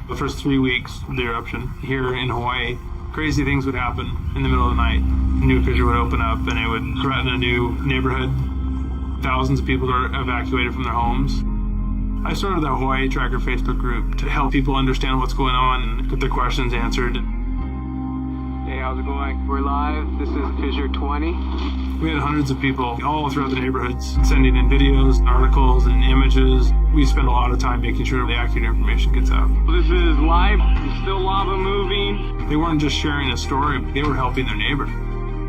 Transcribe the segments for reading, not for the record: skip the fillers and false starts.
The first 3 weeks of the eruption here in Hawaii, crazy things would happen in the middle of the night. A new fissure would open up and it would threaten a new neighborhood. Thousands of people are evacuated from their homes. I started the Hawaii Tracker Facebook group to help people understand what's going on and get their questions answered. Hey, how's it going? We're live. This is Fissure 20. We had hundreds of people all throughout the neighborhoods sending in videos, articles, and images. We spend a lot of time making sure the accurate information gets out. This is live. There's still lava moving. They weren't just sharing a story, they were helping their neighbor.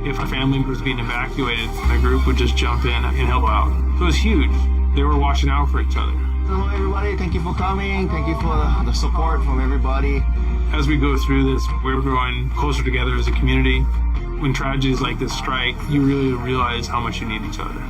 If a family was being evacuated, the group would just jump in and help out. So it was huge. They were watching out for each other. Hello everybody, thank you for coming. Thank you for the support from everybody. As we go through this, we're growing closer together as a community. When tragedies like this strike, you really realize how much you need each other.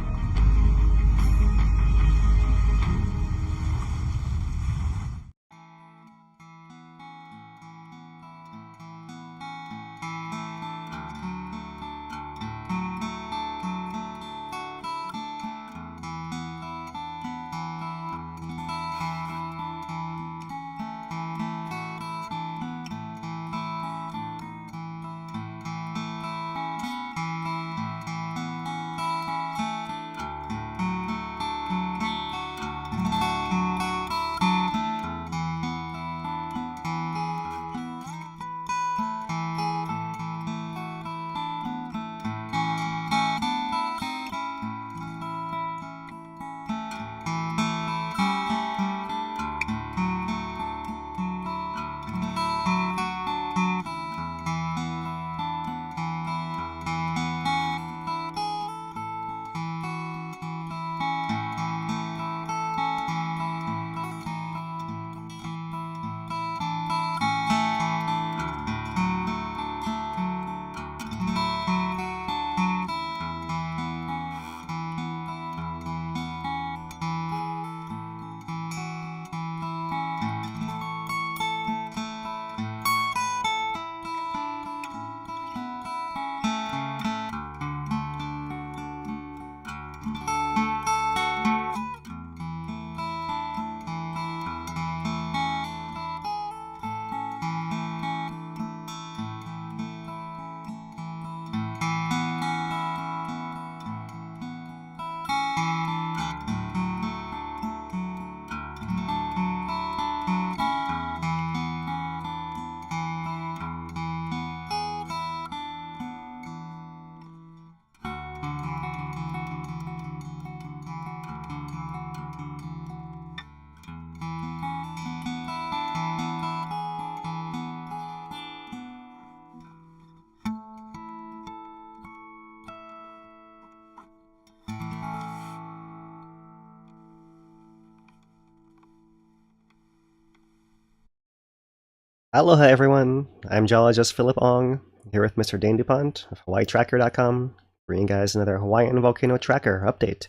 Aloha everyone, I'm geologist Philip Ong, here with Mr. Dane DuPont of HawaiiTracker.com, bringing you guys another Hawaiian Volcano Tracker update.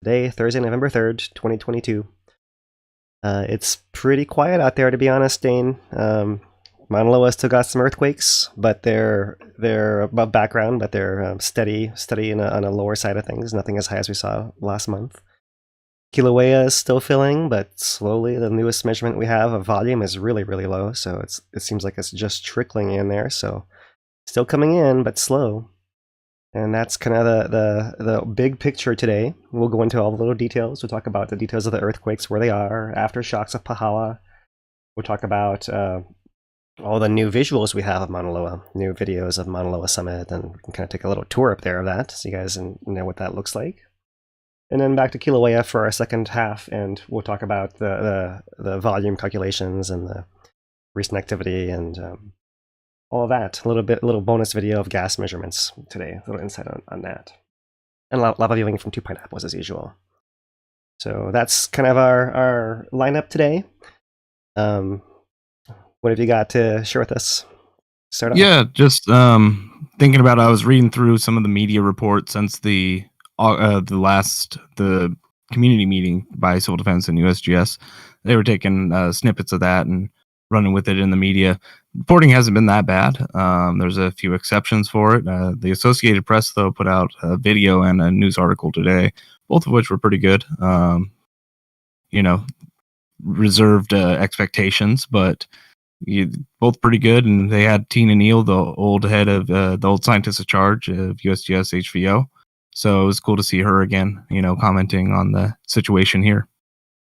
Today, Thursday, November 3rd, 2022. It's pretty quiet out there, to be honest, Dane. Maunaloa still got some earthquakes, but they're above background, but they're steady on a lower side of things, nothing as high as we saw last month. Kilauea is still filling, but slowly. The newest measurement we have of volume is really, really low, so it seems like it's just trickling in there. So still coming in, but slow. And that's kind of the big picture today. We'll go into all the little details. We'll talk about the details of the earthquakes, where they are, aftershocks of Pāhala. We'll talk about all the new visuals we have of Maunaloa, new videos of Maunaloa Summit, and we can kind of take a little tour up there of that, so you guys know what that looks like. And then back to Kilauea for our second half, and we'll talk about the volume calculations and the recent activity and all of that. A little bonus video of gas measurements today, a little insight on that. And lava viewing from 2 pineapples as usual. So that's kind of our lineup today. What have you got to share with us? Start off. Yeah, just thinking about, I was reading through some of the media reports since the community meeting by Civil Defense and USGS. They were taking snippets of that and running with it in the media. Reporting hasn't been that bad. There's a few exceptions for it. The Associated Press, though, put out a video and a news article today, both of which were pretty good. Reserved expectations, but both pretty good, and they had Tina Neal, the old head of the old scientist in charge of USGS-HVO. So it was cool to see her again, commenting on the situation here.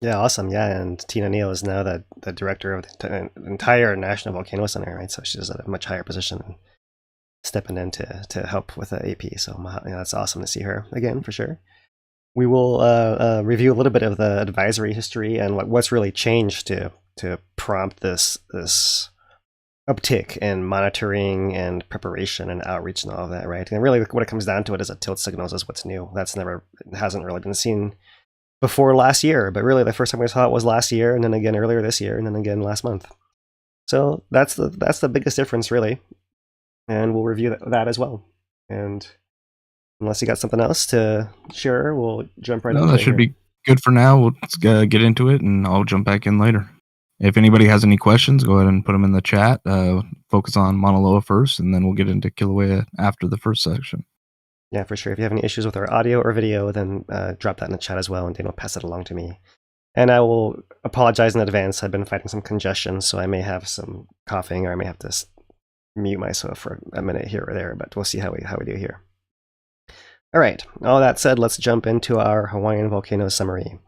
Yeah, awesome. Yeah, and Tina Neal is now the director of the entire National Volcano Center, right? So she's at a much higher position, stepping in to help with the AP. So that's awesome to see her again, for sure. We will review a little bit of the advisory history and what's really changed to prompt this uptick in monitoring and preparation and outreach and all of that, right? And really what it comes down to it is that tilt signals is what's new. It hasn't really been seen before last year, but really the first time we saw it was last year, and then again earlier this year, and then again last month. So that's the biggest difference, really. And we'll review that as well. And unless you got something else to share, we'll jump right in. No, that should be good for now. We'll get into it, and I'll jump back in later. If anybody has any questions, go ahead and put them in the chat. Focus on Maunaloa first, and then we'll get into Kilauea after the first section. Yeah, for sure. If you have any issues with our audio or video, then drop that in the chat as well, and Dane will pass it along to me. And I will apologize in advance. I've been fighting some congestion, so I may have some coughing, or I may have to mute myself for a minute here or there, but we'll see how we do here. All right, all that said, let's jump into our Hawaiian Volcano summary.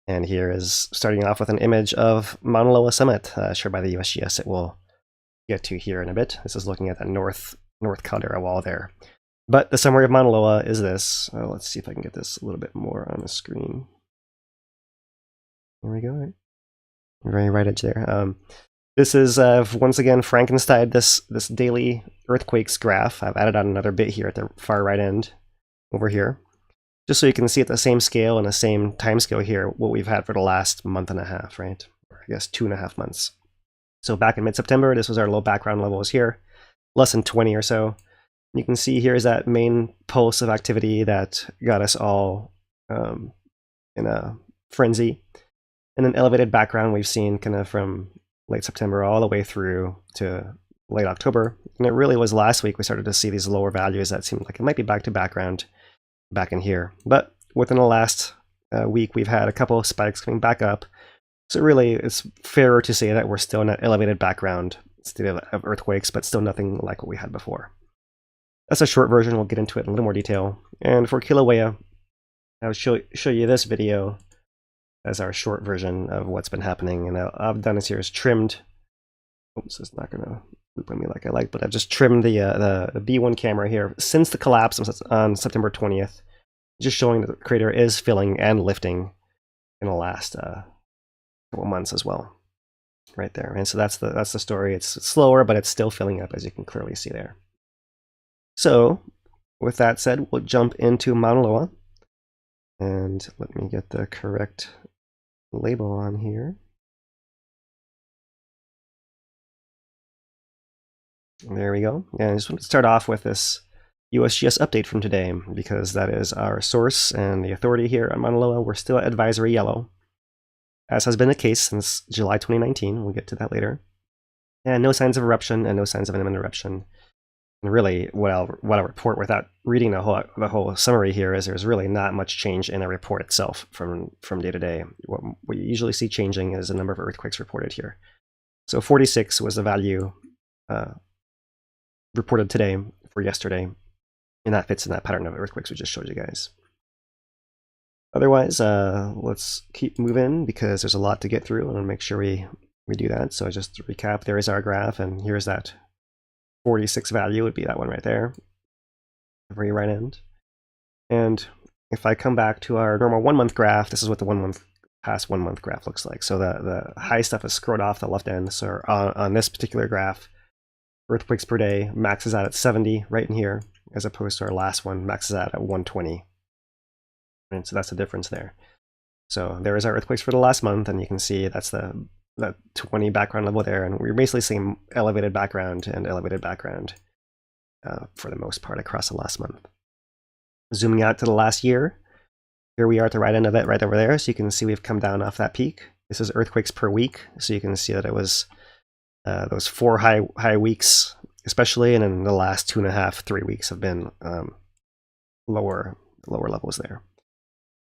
And here is starting off with an image of Maunaloa Summit, shared by the USGS. It will get to here in a bit. This is looking at the north caldera wall there. But the summary of Maunaloa is this. Let's see if I can get this a little bit more on the screen. There we go. Very right edge there. This is once again Frankenstein this daily earthquakes graph. I've added on another bit here at the far right end over here, just so you can see at the same scale and the same time scale here what we've had for the last month and a half, right? Or I guess 2.5 months. So back in mid-September, this was our low background levels here, less than 20 or so. You can see here is that main pulse of activity that got us all in a frenzy. And an elevated background we've seen kind of from late September all the way through to late October. And it really was last week we started to see these lower values that seemed like it might be back to background back in here. But within the last week, we've had a couple of spikes coming back up. So really, it's fairer to say that we're still in an elevated background state of earthquakes, but still nothing like what we had before. That's a short version. We'll get into it in a little more detail. And for Kilauea, I'll show you this video as our short version of what's been happening. And I've done this here is trimmed. Oops, it's not going to loop on me like I like, but I've just trimmed the B1 camera here since the collapse on September 20th, just showing that the crater is filling and lifting in the last couple months as well, right there. And so that's the story. It's slower, but it's still filling up, as you can clearly see there. So with that said, we'll jump into Maunaloa, and let me get the correct label on here. There we go. And I just want to start off with this USGS update from today, because that is our source and the authority here at Maunaloa. We're still at advisory yellow, as has been the case since July 2019. We'll get to that later. And no signs of eruption and no signs of imminent eruption. And really, what I'll report without reading the whole summary here is there's really not much change in the report itself from day to day. What you usually see changing is the number of earthquakes reported here. So 46 was the value reported today for yesterday, and that fits in that pattern of earthquakes we just showed you guys. Otherwise, let's keep moving because there's a lot to get through, and I want to make sure we do that. So just to recap, there is our graph, and here's that 46 value would be that one right there, the very right end. And if I come back to our normal 1 month graph, this is what the past 1 month graph looks like. So the high stuff is scrolled off the left end. So on this particular graph, earthquakes per day maxes out at 70 right in here, as opposed to our last one maxes out at 120. And so that's the difference there. So there is our earthquakes for the last month, and you can see that's that 20 background level there, and we're basically seeing elevated background and elevated background for the most part across the last month. Zooming out to the last year, here we are at the right end of it, right over there. So you can see we've come down off that peak. This is earthquakes per week, so you can see that it was those 4 high weeks, especially, and then the last 2.5, 3 weeks have been lower levels there.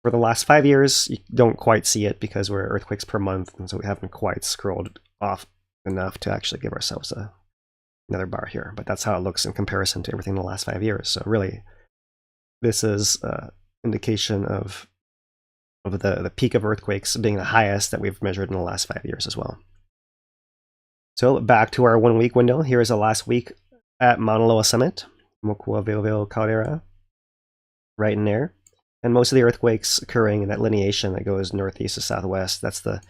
For the last 5 years, you don't quite see it because we're earthquakes per month, and so we haven't quite scrolled off enough to actually give ourselves another bar here. But that's how it looks in comparison to everything in the last 5 years. So really, this is an indication of the peak of earthquakes being the highest that we've measured in the last 5 years as well. So back to our 1 week window. Here is the last week at Maunaloa Summit, Mokuaweoweo Caldera, right in there. And most of the earthquakes occurring in that lineation that goes northeast to southwest. That's the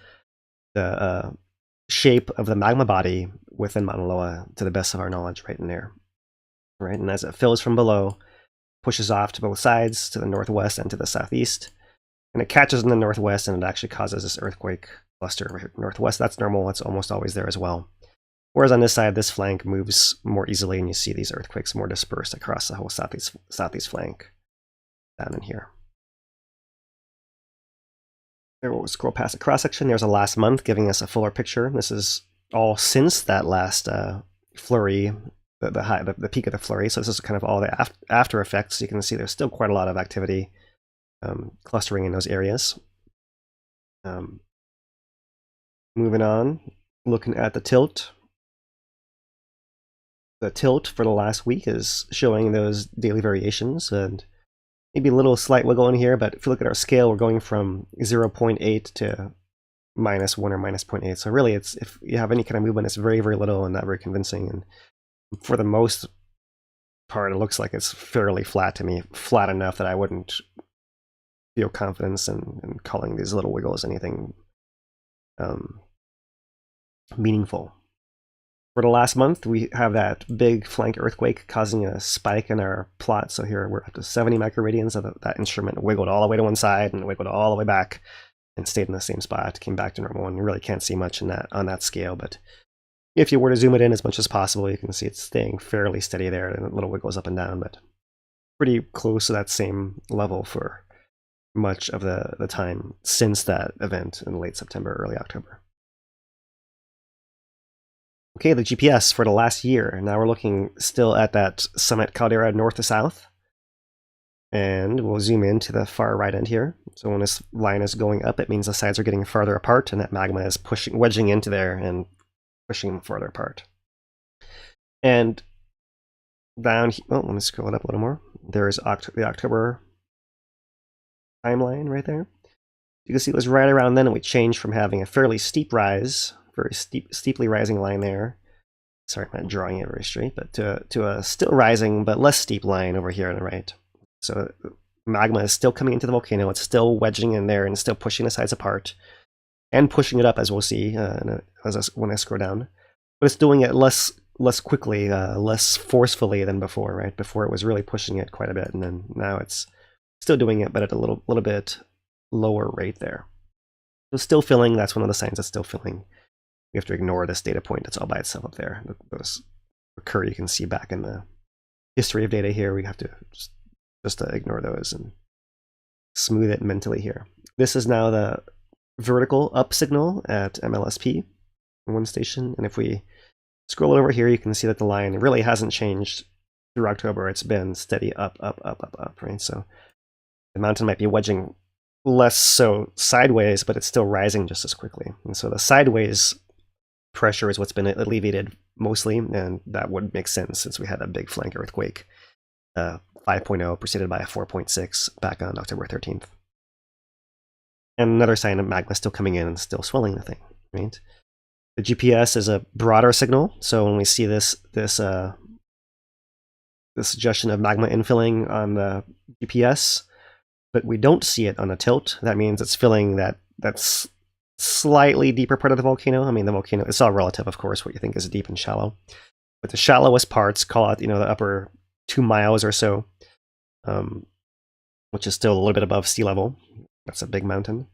shape of the magma body within Mauna Loa, to the best of our knowledge, right in there. Right, and as it fills from below, pushes off to both sides, to the northwest and to the southeast. And it catches in the northwest, and it actually causes this earthquake cluster right here. Northwest, that's normal. It's almost always there as well. Whereas on this side, this flank moves more easily, and you see these earthquakes more dispersed across the whole southeast flank down in here. There, we'll scroll past the cross-section. There's a last month giving us a fuller picture. This is all since that last flurry, the peak of the flurry. So this is kind of all the after effects. You can see there's still quite a lot of activity clustering in those areas. Moving on, looking at the tilt. The tilt for the last week is showing those daily variations, and maybe a little slight wiggle in here, but if you look at our scale, we're going from 0.8 to -1 or -0.8. So really, it's, if you have any kind of movement, it's very, very little and not very convincing. And for the most part, it looks like it's fairly flat to me, flat enough that I wouldn't feel confidence in calling these little wiggles anything meaningful. For the last month, we have that big flank earthquake causing a spike in our plot. So here we're up to 70 microradians. So that instrument wiggled all the way to one side and wiggled all the way back and stayed in the same spot, came back to normal. And you really can't see much in on that scale. But if you were to zoom it in as much as possible, you can see it's staying fairly steady there, and a little wiggles up and down, but pretty close to that same level for much of the time since that event in late September, early October. Okay, the GPS for the last year. Now we're looking still at that summit caldera north to south. And we'll zoom in to the far right end here. So when this line is going up, it means the sides are getting farther apart, and that magma is wedging into there and pushing them farther apart. And down here, oh, let me scroll it up a little more. There's the October timeline right there. You can see it was right around then, and we changed from having a fairly steep rise, very steeply rising line there. Sorry, I'm not drawing it very straight, but to a still rising but less steep line over here on the right. So magma is still coming into the volcano. It's still wedging in there and still pushing the sides apart and pushing it up, as we'll see when I scroll down. But it's doing it less quickly, less forcefully than before, right? Before it was really pushing it quite a bit, and then now it's still doing it, but at a little bit lower rate there. So still filling. That's one of the signs it's still filling. We have to ignore this data point that's all by itself up there. Those occur, you can see back in the history of data here. We have to just ignore those and smooth it mentally here. This is now the vertical up signal at MLSP, one station. And if we scroll over here, you can see that the line really hasn't changed through October. It's been steady up, right? So the mountain might be wedging less so sideways, but it's still rising just as quickly. And so the sideways pressure is what's been alleviated mostly, and that would make sense since we had a big flank earthquake, 5.0 preceded by a 4.6 back on October 13th. And another sign of magma still coming in and still swelling the thing, right? The GPS is a broader signal, so when we see this suggestion of magma infilling on the GPS, but we don't see it on a tilt, that means it's filling that's slightly deeper part of the volcano. I mean, the volcano, it's all relative, of course, what you think is deep and shallow. But the shallowest parts, call it, the upper 2 miles or so, which is still a little bit above sea level. That's a big mountain.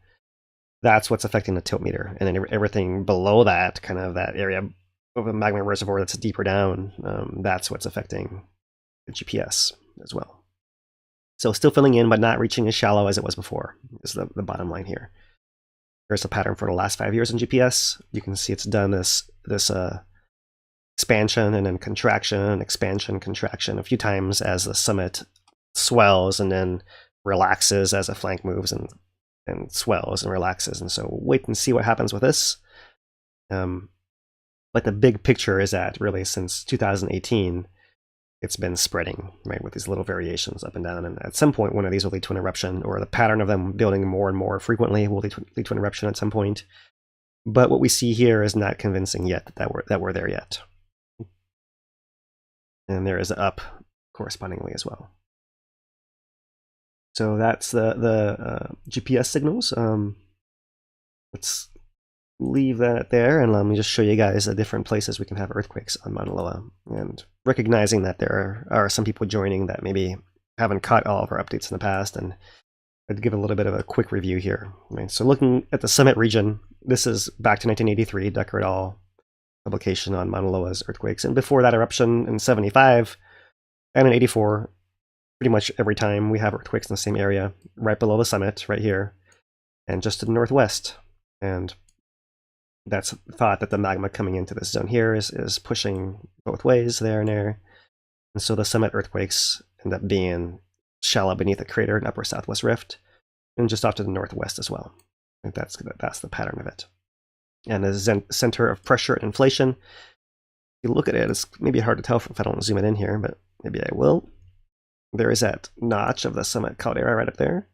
That's what's affecting the tilt meter. And then everything below that, kind of that area of a magma reservoir that's deeper down, that's what's affecting the GPS as well. So still filling in, but not reaching as shallow as it was before, is the bottom line here. Here's the pattern for the last 5 years in GPS. You can see it's done this expansion and then contraction, expansion, contraction a few times as the summit swells and then relaxes as the flank moves and swells and relaxes. And so we'll wait and see what happens with this. But the big picture is that really since 2018, it's been spreading, right, with these little variations up and down. And at some point, one of these will lead to an eruption, or the pattern of them building more and more frequently will lead to an eruption at some point. But what we see here is not convincing yet that we're there yet. And there is an up correspondingly as well. So that's the GPS signals. Let's leave that there, and let me just show you guys the different places we can have earthquakes on Maunaloa, and recognizing that there are some people joining that maybe haven't caught all of our updates in the past, and I'd give a little bit of a quick review here. Right, so looking at the summit region, this is back to 1983, Decker et al. Publication on Maunaloa's earthquakes, and before that eruption in 75 and in 84, pretty much every time we have earthquakes in the same area, right below the summit, right here, and just to the northwest. And that's thought that the magma coming into this zone here is pushing both ways, there and there. And so the summit earthquakes end up being shallow beneath the crater and upper southwest rift, and just off to the northwest as well. I think that's the pattern of it. And the center of pressure and inflation, if you look at it, it's maybe hard to tell if I don't zoom it in here, but maybe I will. There is that notch of the summit caldera right up there.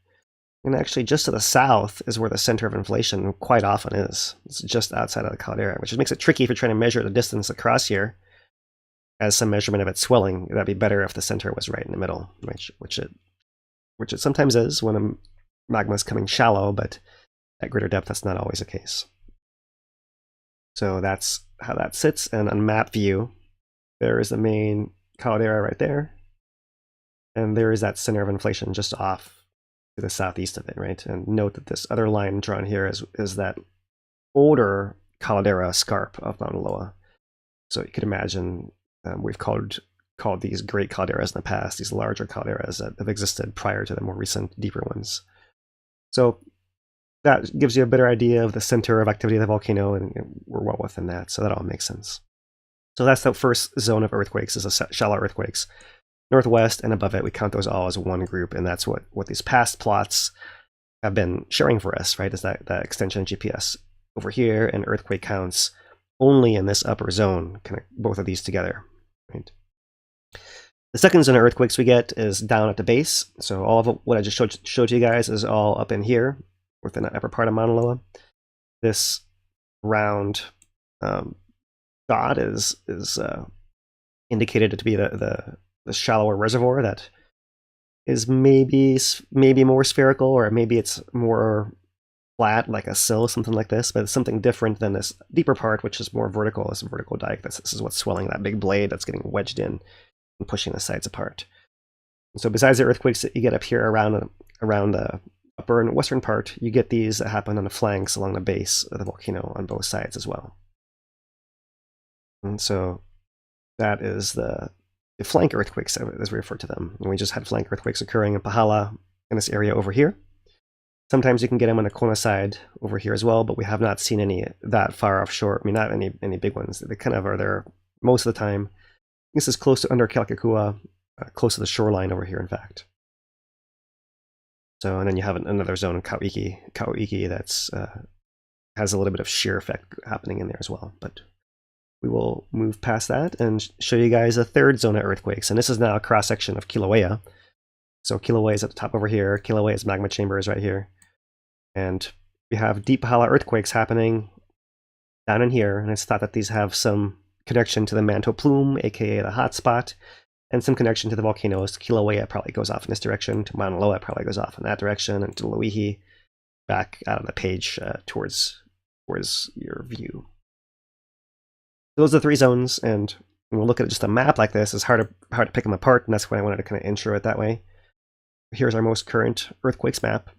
And actually, just to the south is where the center of inflation quite often is. It's just outside of the caldera, which makes it tricky if you're trying to measure the distance across here as some measurement of its swelling. That'd be better if the center was right in the middle, which it sometimes is when a magma is coming shallow, but at greater depth, that's not always the case. So that's how that sits. And on map view, there is the main caldera right there. And there is that center of inflation just off to the southeast of it, right? And note that this other line drawn here is that older caldera scarp of Maunaloa. So you could imagine we've called these great calderas in the past, these larger calderas that have existed prior to the more recent, deeper ones. So that gives you a better idea of the center of activity of the volcano, and we're well within that, so that all makes sense. So that's the first zone of earthquakes, is a shallow earthquakes. Northwest and above it, we count those all as one group, and that's what these past plots have been showing for us, right? Is that extension of GPS over here, and earthquake counts only in this upper zone, kind of both of these together, right? The second zone of earthquakes we get is down at the base. So all of what I just showed you guys is all up in here, within the upper part of Maunaloa. This round dot is indicated to be the shallower reservoir that is maybe more spherical, or maybe it's more flat, like a sill, something like this, but it's something different than this deeper part, which is more vertical. It's a vertical dike. This is what's swelling that big blade that's getting wedged in and pushing the sides apart. And so besides the earthquakes that you get up here around the upper and western part, you get these that happen on the flanks along the base of the volcano on both sides as well. And so that is the flank earthquakes, as we refer to them. And we just had flank earthquakes occurring in Pāhala in this area over here. Sometimes you can get them on the Kona side over here as well, but we have not seen any that far offshore. I mean, not any big ones. They kind of are there most of the time. This is close to under Kilauea, close to the shoreline over here, in fact. So, and then you have another zone in Kauiki that's has a little bit of shear effect happening in there as well. But we will move past that and show you guys a third zone of earthquakes. And this is now a cross-section of Kilauea. So Kilauea is at the top over here. Kilauea's magma chamber is right here. And we have deep Pāhala earthquakes happening down in here. And it's thought that these have some connection to the manto plume, aka the hot spot, and some connection to the volcanoes. Kilauea probably goes off in this direction. To Maunaloa probably goes off in that direction. And to Loihi back out on the page towards your view. Those are the three zones, and when we look at just a map like this, it's hard to pick them apart, and that's why I wanted to kind of intro it that way. Here's our most current earthquakes map.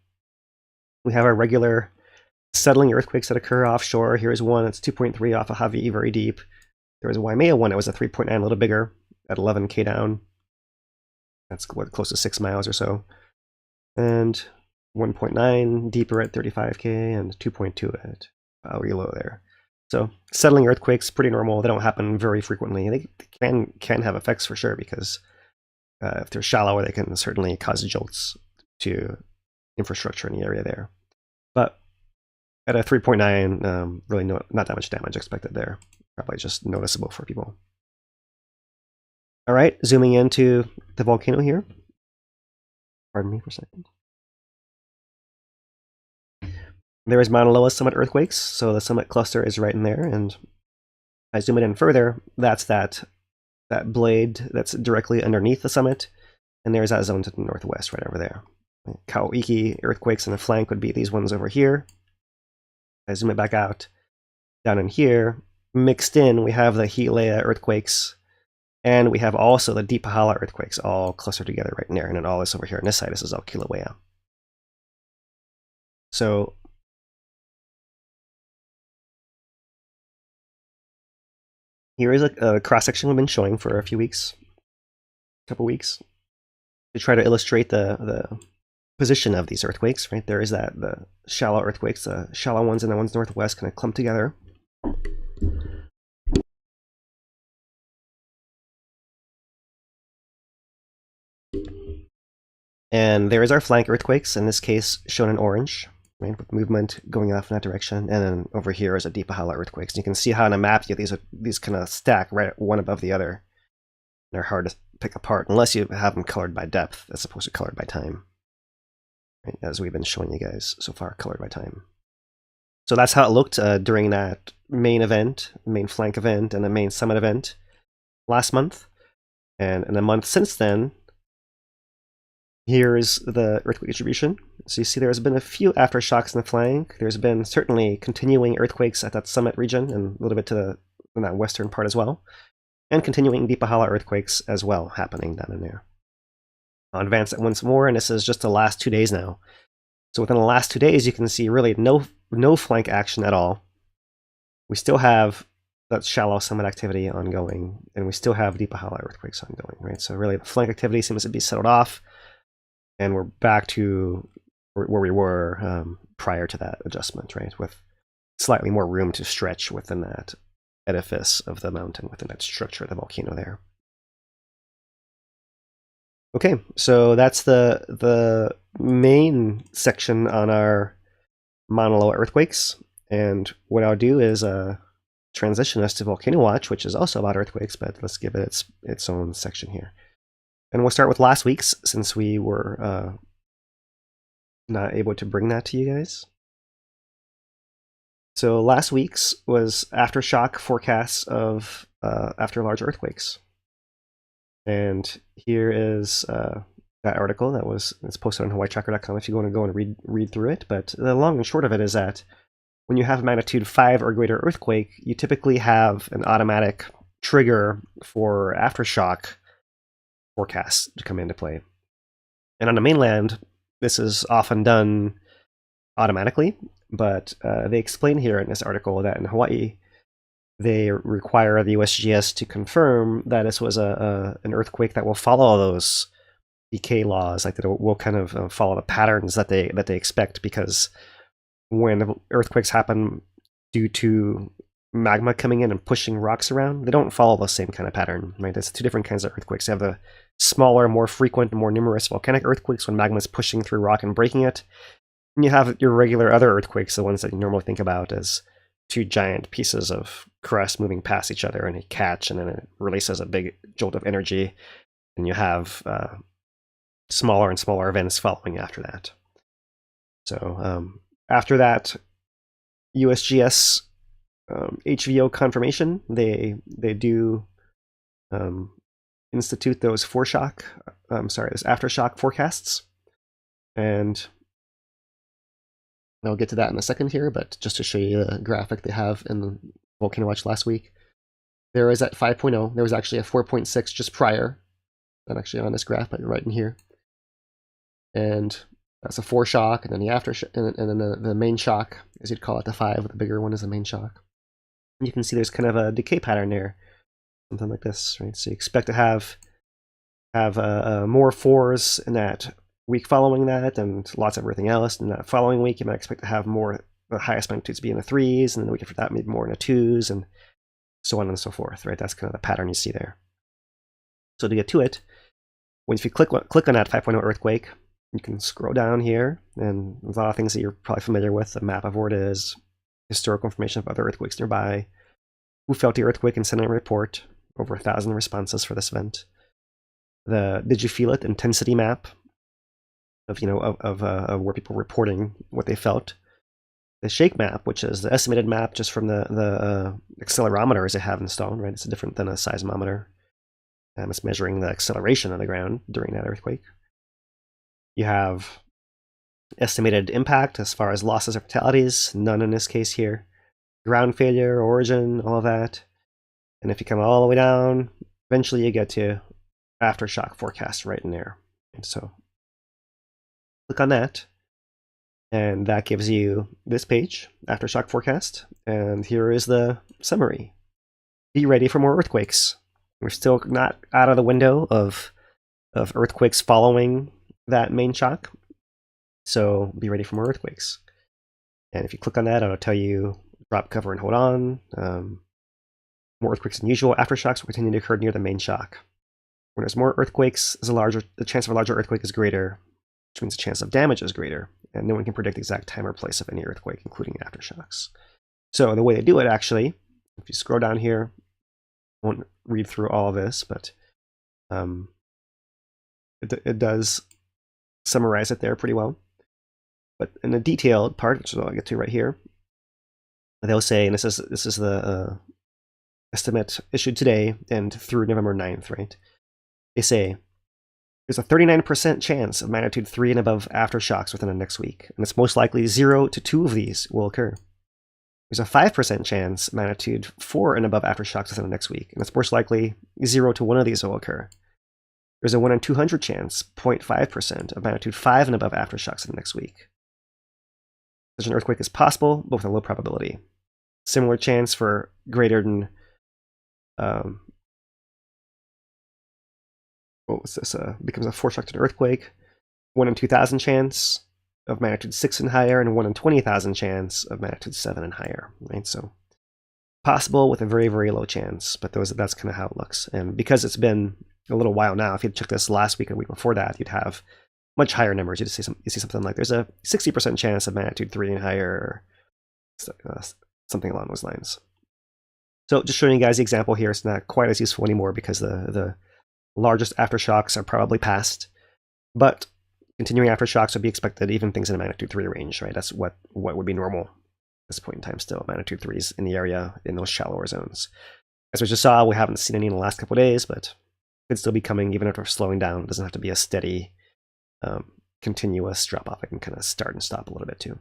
We have our regular settling earthquakes that occur offshore. Here's one that's 2.3 off of Hawaii, very deep. There was a Waimea one that was a 3.9, a little bigger, at 11K down. That's close to 6 miles or so. And 1.9 deeper at 35K, and 2.2 at Aoilo there. So settling earthquakes, pretty normal. They don't happen very frequently. They can have effects for sure, because if they're shallow, they can certainly cause jolts to infrastructure in the area there. But at a 3.9, really not that much damage expected there. probably just noticeable for people. All right, zooming into the volcano here. Pardon me for a second. There is Maunaloa summit earthquakes, so the summit cluster is right in there, and I zoom it in further, that's that blade that's directly underneath the summit, and there's that zone to the northwest right over there. Kīlauea earthquakes in the flank would be these ones over here. I zoom it back out, down in here, mixed in, we have the Kilauea earthquakes, and we have also the deep Pāhala earthquakes all clustered together right in there, and then all this over here on this side, this is all Kilauea. So here is a cross-section we've been showing for a few weeks, couple weeks, to try to illustrate the position of these earthquakes, right? There is the shallow earthquakes, the shallow ones and the ones northwest kind of clump together. And there is our flank earthquakes, in this case shown in orange, right, with movement going off in that direction. And then over here is a deep Pāhala earthquakes. And you can see how in a map these kind of stack right one above the other. They're hard to pick apart unless you have them colored by depth as opposed to colored by time, right, as we've been showing you guys so far, colored by time. So that's how it looked during that main event, main flank event, and the main summit event last month. And in a month since then, here's the earthquake distribution. So you see there's been a few aftershocks in the flank. There's been certainly continuing earthquakes at that summit region and a little bit in that western part as well. And continuing deep Pāhala earthquakes as well happening down in there. I'll advance it once more, and this is just the last 2 days now. So within the last 2 days, you can see really no flank action at all. We still have that shallow summit activity ongoing, and we still have deep Pāhala earthquakes ongoing, right? So really the flank activity seems to be settled off, and we're back to where we were prior to that adjustment, right? With slightly more room to stretch within that edifice of the mountain, within that structure of the volcano there. Okay, so that's the main section on our Maunaloa earthquakes, and what I'll do is transition us to Volcano Watch, which is also about earthquakes, but let's give it its own section here. And we'll start with last week's, since we were not able to bring that to you guys. So last week's was aftershock forecasts of after large earthquakes. And here is that article it's posted on HawaiiTracker.com if you want to go and read through it. But the long and short of it is that when you have a magnitude 5 or greater earthquake, you typically have an automatic trigger for aftershock forecasts to come into play. And on the mainland, this is often done automatically, but they explain here in this article that in Hawaii, they require the USGS to confirm that this was an earthquake that will follow those decay laws, like that it will kind of follow the patterns that they expect, because when the earthquakes happen due to magma coming in and pushing rocks around, they don't follow the same kind of pattern, right? There's two different kinds of earthquakes. You have the smaller, more frequent, more numerous volcanic earthquakes when magma is pushing through rock and breaking it. And you have your regular other earthquakes, the ones that you normally think about as two giant pieces of crust moving past each other, and they catch, and then it releases a big jolt of energy. And you have smaller and smaller events following after that. So after that USGS HVO confirmation, they do institute those those aftershock forecasts, and I'll get to that in a second here, but just to show you the graphic they have in the Volcano Watch last week, there is at 5.0, there was actually a 4.6 just prior, not actually on this graph, but right in here, and that's a foreshock, and then the aftershock, and then the main shock, as you'd call it, the 5, the bigger one is the main shock. And you can see there's kind of a decay pattern there, something like this, right? So you expect to have more 4s in that week following that, and lots of everything else. And that following week, you might expect to have more, the highest magnitudes be in the 3s, and then the week after that, maybe more in the 2s, and so on and so forth, right? That's kind of the pattern you see there. So to get to it, if you click on that 5.0 earthquake, you can scroll down here, and there's a lot of things that you're probably familiar with, the map of where it is, historical information of other earthquakes nearby, who felt the earthquake and sent in a report. Over 1,000 responses for this event. The did you feel it intensity map of where people were reporting what they felt. The shake map, which is the estimated map just from the accelerometers they have installed, right? It's different than a seismometer. It's measuring the acceleration of the ground during that earthquake. You have estimated impact as far as losses or fatalities, none in this case here. Ground failure, origin, all of that. And if you come all the way down, eventually you get to aftershock forecast right in there. And so click on that, and that gives you this page, aftershock forecast. And here is the summary. Be ready for more earthquakes. We're still not out of the window of earthquakes following that main shock. So be ready for more earthquakes. And if you click on that, it'll tell you drop cover and hold on. More earthquakes than usual. Aftershocks will continue to occur near the main shock. When there's more earthquakes, the chance of a larger earthquake is greater, which means the chance of damage is greater. And no one can predict the exact time or place of any earthquake, including aftershocks. So the way they do it, actually, if you scroll down here, I won't read through all of this, but it does summarize it there pretty well. But in the detailed part, which is what I'll get to right here, they'll say, and this is the estimate issued today and through November 9th, right? They say there's a 39% chance of magnitude 3 and above aftershocks within the next week, and it's most likely 0 to 2 of these will occur. There's a 5% chance magnitude 4 and above aftershocks within the next week, and it's most likely 0 to 1 of these will occur. There's a 1 in 200 chance, 0.5%, of magnitude 5 and above aftershocks in the next week. Such an earthquake is possible, but with a low probability. Similar chance for greater than becomes a foreshocked earthquake. 1 in 2,000 chance of magnitude 6 and higher, and 1 in 20,000 chance of magnitude 7 and higher. Right, so possible with a very, very low chance, but that's kind of how it looks. And because it's been a little while now, if you'd checked this last week or the week before that, you'd have much higher numbers. You see something like there's a 60% chance of magnitude 3 and higher, or something along those lines. So just showing you guys the example here, it's not quite as useful anymore because the largest aftershocks are probably past, but continuing aftershocks would be expected, even things in the magnitude 3 range, right? That's what would be normal at this point in time still, magnitude 3s in the area in those shallower zones. As we just saw, we haven't seen any in the last couple of days, but could still be coming even if we're slowing down. It doesn't have to be a steady, continuous drop-off. It can kind of start and stop a little bit too.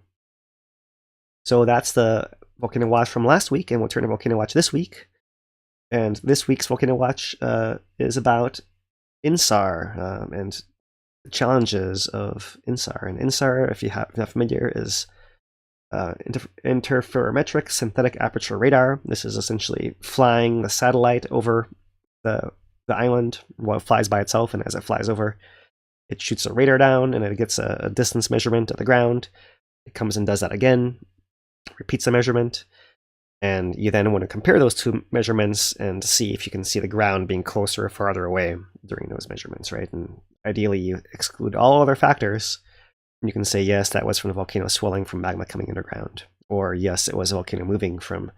So that's the Volcano Watch from last week, and we'll turn to Volcano Watch this week. And this week's Volcano Watch is about InSAR and the challenges of InSAR. And InSAR, if you're not familiar, is interferometric synthetic aperture radar. This is essentially flying the satellite over the island while it flies by itself, and as it flies over, it shoots a radar down, and it gets a distance measurement of the ground. It comes and does that again, repeats the measurement, and you then want to compare those two measurements and see if you can see the ground being closer or farther away during those measurements, right? And ideally, you exclude all other factors. You can say, yes, that was from the volcano swelling from magma coming underground, or yes, it was a volcano moving from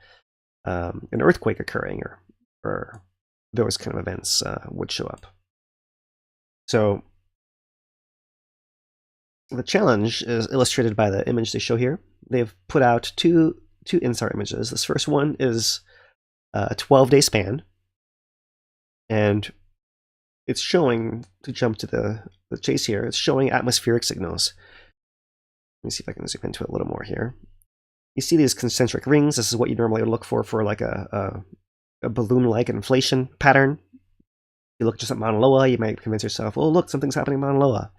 an earthquake occurring, or those kind of events would show up. So the challenge is illustrated by the image they show here. They've put out two InSAR images. This first one is a 12-day span, and it's showing, to jump to the chase here, it's showing atmospheric signals. Let me see if I can zoom into it a little more here. You see these concentric rings. This is what you normally look for like a balloon-like inflation pattern. You look just at Maunaloa, you might convince yourself, oh, look, something's happening in Maunaloa.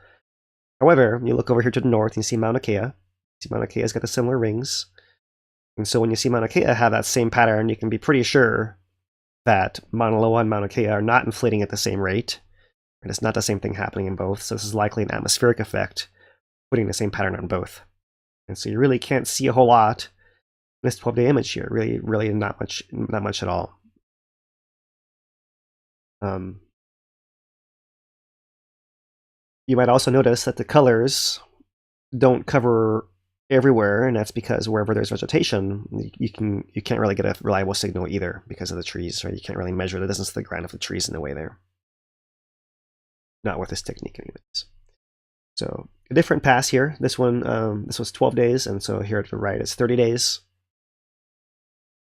However, you look over here to the north, and you see Mauna Kea. You see Mauna Kea's got the similar rings. And so when you see Mauna Kea have that same pattern, you can be pretty sure that Maunaloa and Mauna Kea are not inflating at the same rate. And it's not the same thing happening in both. So this is likely an atmospheric effect, putting the same pattern on both. And so you really can't see a whole lot in this 12-day image here. Really not much at all. You might also notice that the colors don't cover everywhere, and that's because wherever there's vegetation, you can't really get a reliable signal either because of the trees, right? You can't really measure the distance to the ground of the trees in the way there. Not with this technique, anyways. So a different pass here. This one, this was 12 days, and so here to the right is 30 days.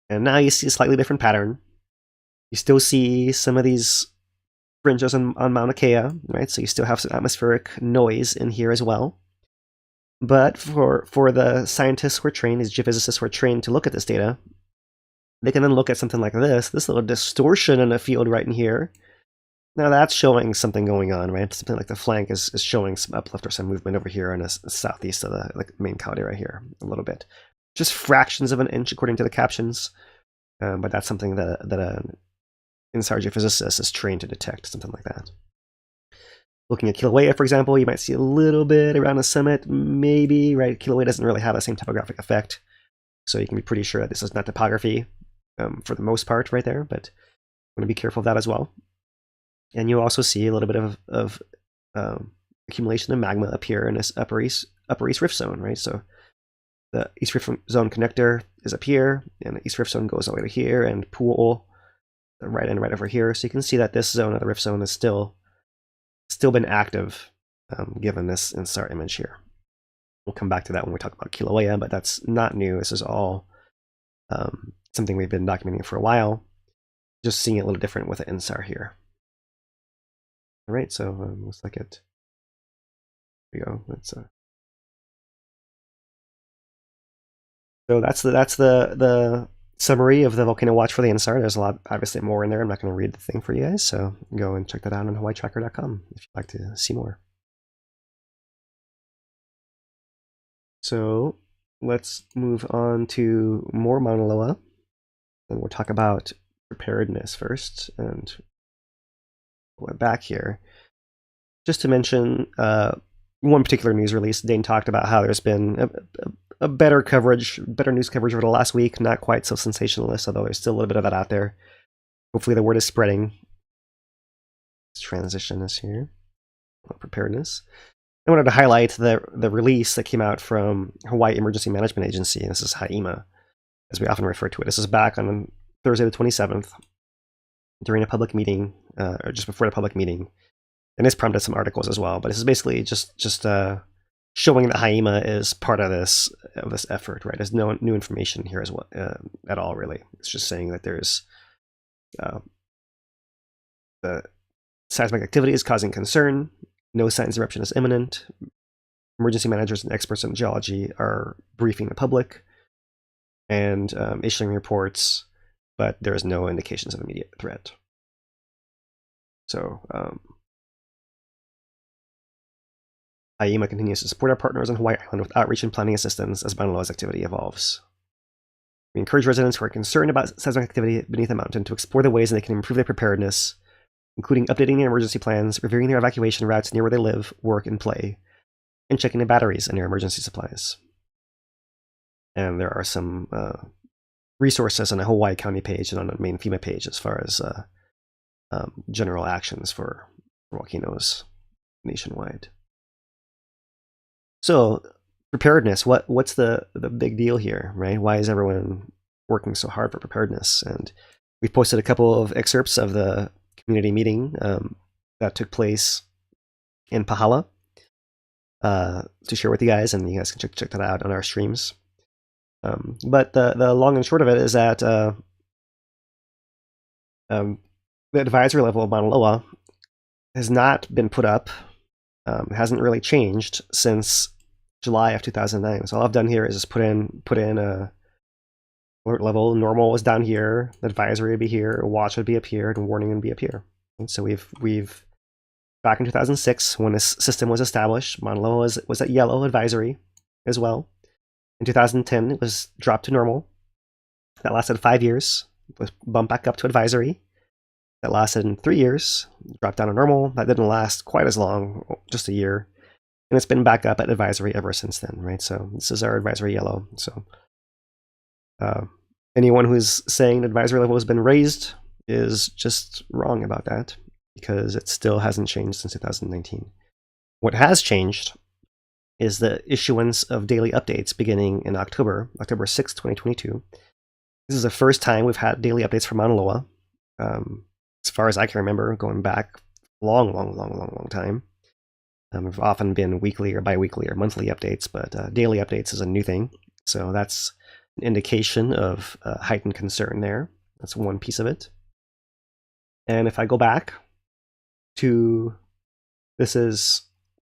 And now you see a slightly different pattern. You still see some of these fringes on Mauna Kea, right? So you still have some atmospheric noise in here as well. But for the scientists who are trained, these geophysicists who are trained to look at this data, they can then look at something like this little distortion in the field right in here. Now that's showing something going on, right? Something like the flank is showing some uplift or some movement over here in the southeast of the main caldera here a little bit. Just fractions of an inch according to the captions, but that's something that an InSAR geophysicist is trained to detect, something like that. Looking at Kilauea, for example, you might see a little bit around the summit, maybe, right? Kilauea doesn't really have the same topographic effect, so you can be pretty sure that this is not topography for the most part right there, but I'm going to be careful of that as well. And you also see a little bit of accumulation of magma up here in this upper east rift zone, right? So the east rift zone connector is up here, and the east rift zone goes all the way to here, and pool the right end right over here. So you can see that this zone of the rift zone is still been active, given this InSAR image here. We'll come back to that when we talk about Kilauea, but that's not new. This is all something we've been documenting for a while. Just seeing it a little different with the InSAR here. All right, so looks like it. Here we go. Let's. So that's the summary of the Volcano Watch for the InSAR. There's a lot, obviously, more in there. I'm not going to read the thing for you guys, so go and check that out on hawaiitracker.com if you'd like to see more. So let's move on to more Maunaloa, and we'll talk about preparedness first. And we're back here just to mention one particular news release. Dane talked about how there's been a better news coverage over the last week. Not quite so sensationalist, although there's still a little bit of that out there. Hopefully the word is spreading. Let's transition this here. Preparedness. I wanted to highlight the release that came out from Hawaii Emergency Management Agency. This is HAEMA, as we often refer to it. This is back on Thursday the 27th during a public meeting, or just before the public meeting. And this prompted some articles as well. But this is basically just showing that HAEMA is part of this effort, right? There's no new information here as well at all, really. It's just saying that there's the seismic activity is causing concern. No signs of eruption is imminent. Emergency managers and experts in geology are briefing the public and issuing reports, but there is no indications of immediate threat. So HAEMA continues to support our partners on Hawaii Island with outreach and planning assistance as Maunaloa's activity evolves. We encourage residents who are concerned about seismic activity beneath the mountain to explore the ways that they can improve their preparedness, including updating their emergency plans, reviewing their evacuation routes near where they live, work, and play, and checking the batteries and their emergency supplies. And there are some resources on the Hawaii County page and on the main FEMA page as far as general actions for volcanoes nationwide. So preparedness, what's the big deal here, right? Why is everyone working so hard for preparedness? And we've posted a couple of excerpts of the community meeting that took place in Pāhala to share with you guys, and you guys can check that out on our streams. But the long and short of it is that the advisory level of Maunaloa has not been put up. It hasn't really changed since July of 2009. So all I've done here is just put in a alert level. Normal was down here, advisory would be here, watch would be up here, and warning would be up here. And so we've back in 2006 when this system was established, Maunaloa was at yellow advisory as well. In 2010 it was dropped to normal. That lasted 5 years. It was bumped back up to advisory. That lasted 3 years. Dropped down to normal. That didn't last quite as long, just a year. And it's been back up at advisory ever since then, right? So this is our advisory yellow. So anyone who's saying advisory level has been raised is just wrong about that, because it still hasn't changed since 2019. What has changed is the issuance of daily updates beginning in October 6th, 2022. This is the first time we've had daily updates from Maunaloa, as far as I can remember, going back long time. We've often been weekly or bi-weekly or monthly updates, but daily updates is a new thing. So that's an indication of heightened concern there. That's one piece of it. And if I go back to, this is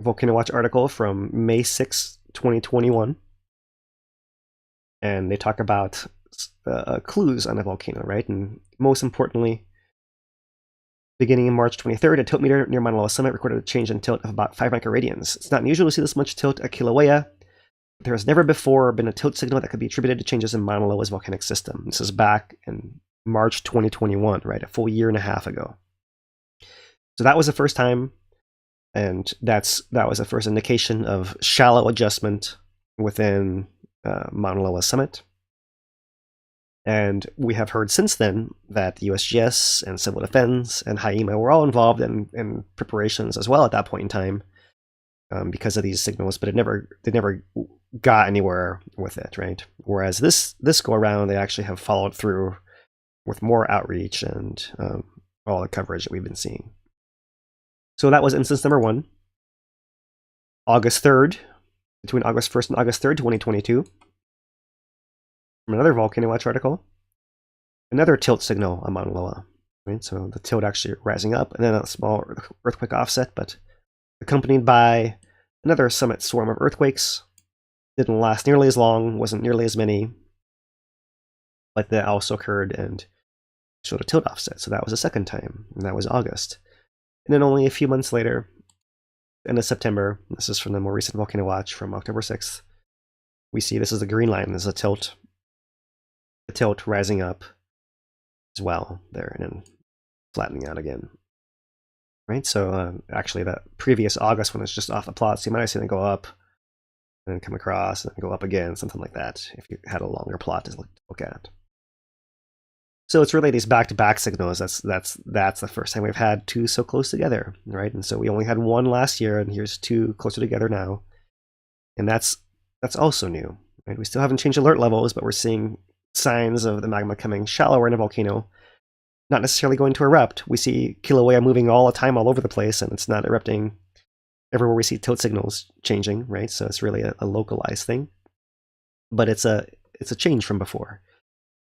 Volcano Watch article from May 6, 2021. And they talk about clues on a volcano, right? And most importantly, beginning in March 23rd, a tilt meter near Maunaloa summit recorded a change in tilt of about 5 microradians. It's not unusual to see this much tilt at Kilauea. There has never before been a tilt signal that could be attributed to changes in Mauna Loa's volcanic system. This is back in March 2021, right? A full year and a half ago. So that was the first time, and that was the first indication of shallow adjustment within Mauna Loa summit. And we have heard since then that the USGS and Civil Defense and HIEMA were all involved in preparations as well at that point in time because of these signals, but they never got anywhere with it, right? Whereas this go around, they actually have followed through with more outreach and all the coverage that we've been seeing. So that was instance number 1. August 3rd, between August 1st and August 3rd, 2022. From another Volcano Watch article, another tilt signal on Maunaloa, right? So the tilt actually rising up, and then a small earthquake offset, but accompanied by another summit swarm of earthquakes. Didn't last nearly as long, wasn't nearly as many, but that also occurred and showed a tilt offset. So that was the second time, and that was August. And then only a few months later, end of September, this is from the more recent Volcano Watch from October 6th, we see this is the green line, this is a tilt. The tilt rising up as well there, and then flattening out again. Right, so actually that previous August one is just off the plot, so you might have seen it go up, and then come across, and then go up again, something like that, if you had a longer plot to look at. So it's really these back-to-back signals. That's the first time we've had 2 so close together, right? And so we only had 1 last year, and here's 2 closer together now, and that's also new. Right? We still haven't changed alert levels, but we're seeing signs of the magma coming shallower in a volcano, not necessarily going to erupt. We see Kilauea moving all the time all over the place, and it's not erupting everywhere we see tilt signals changing, right? So it's really a localized thing, but it's a change from before,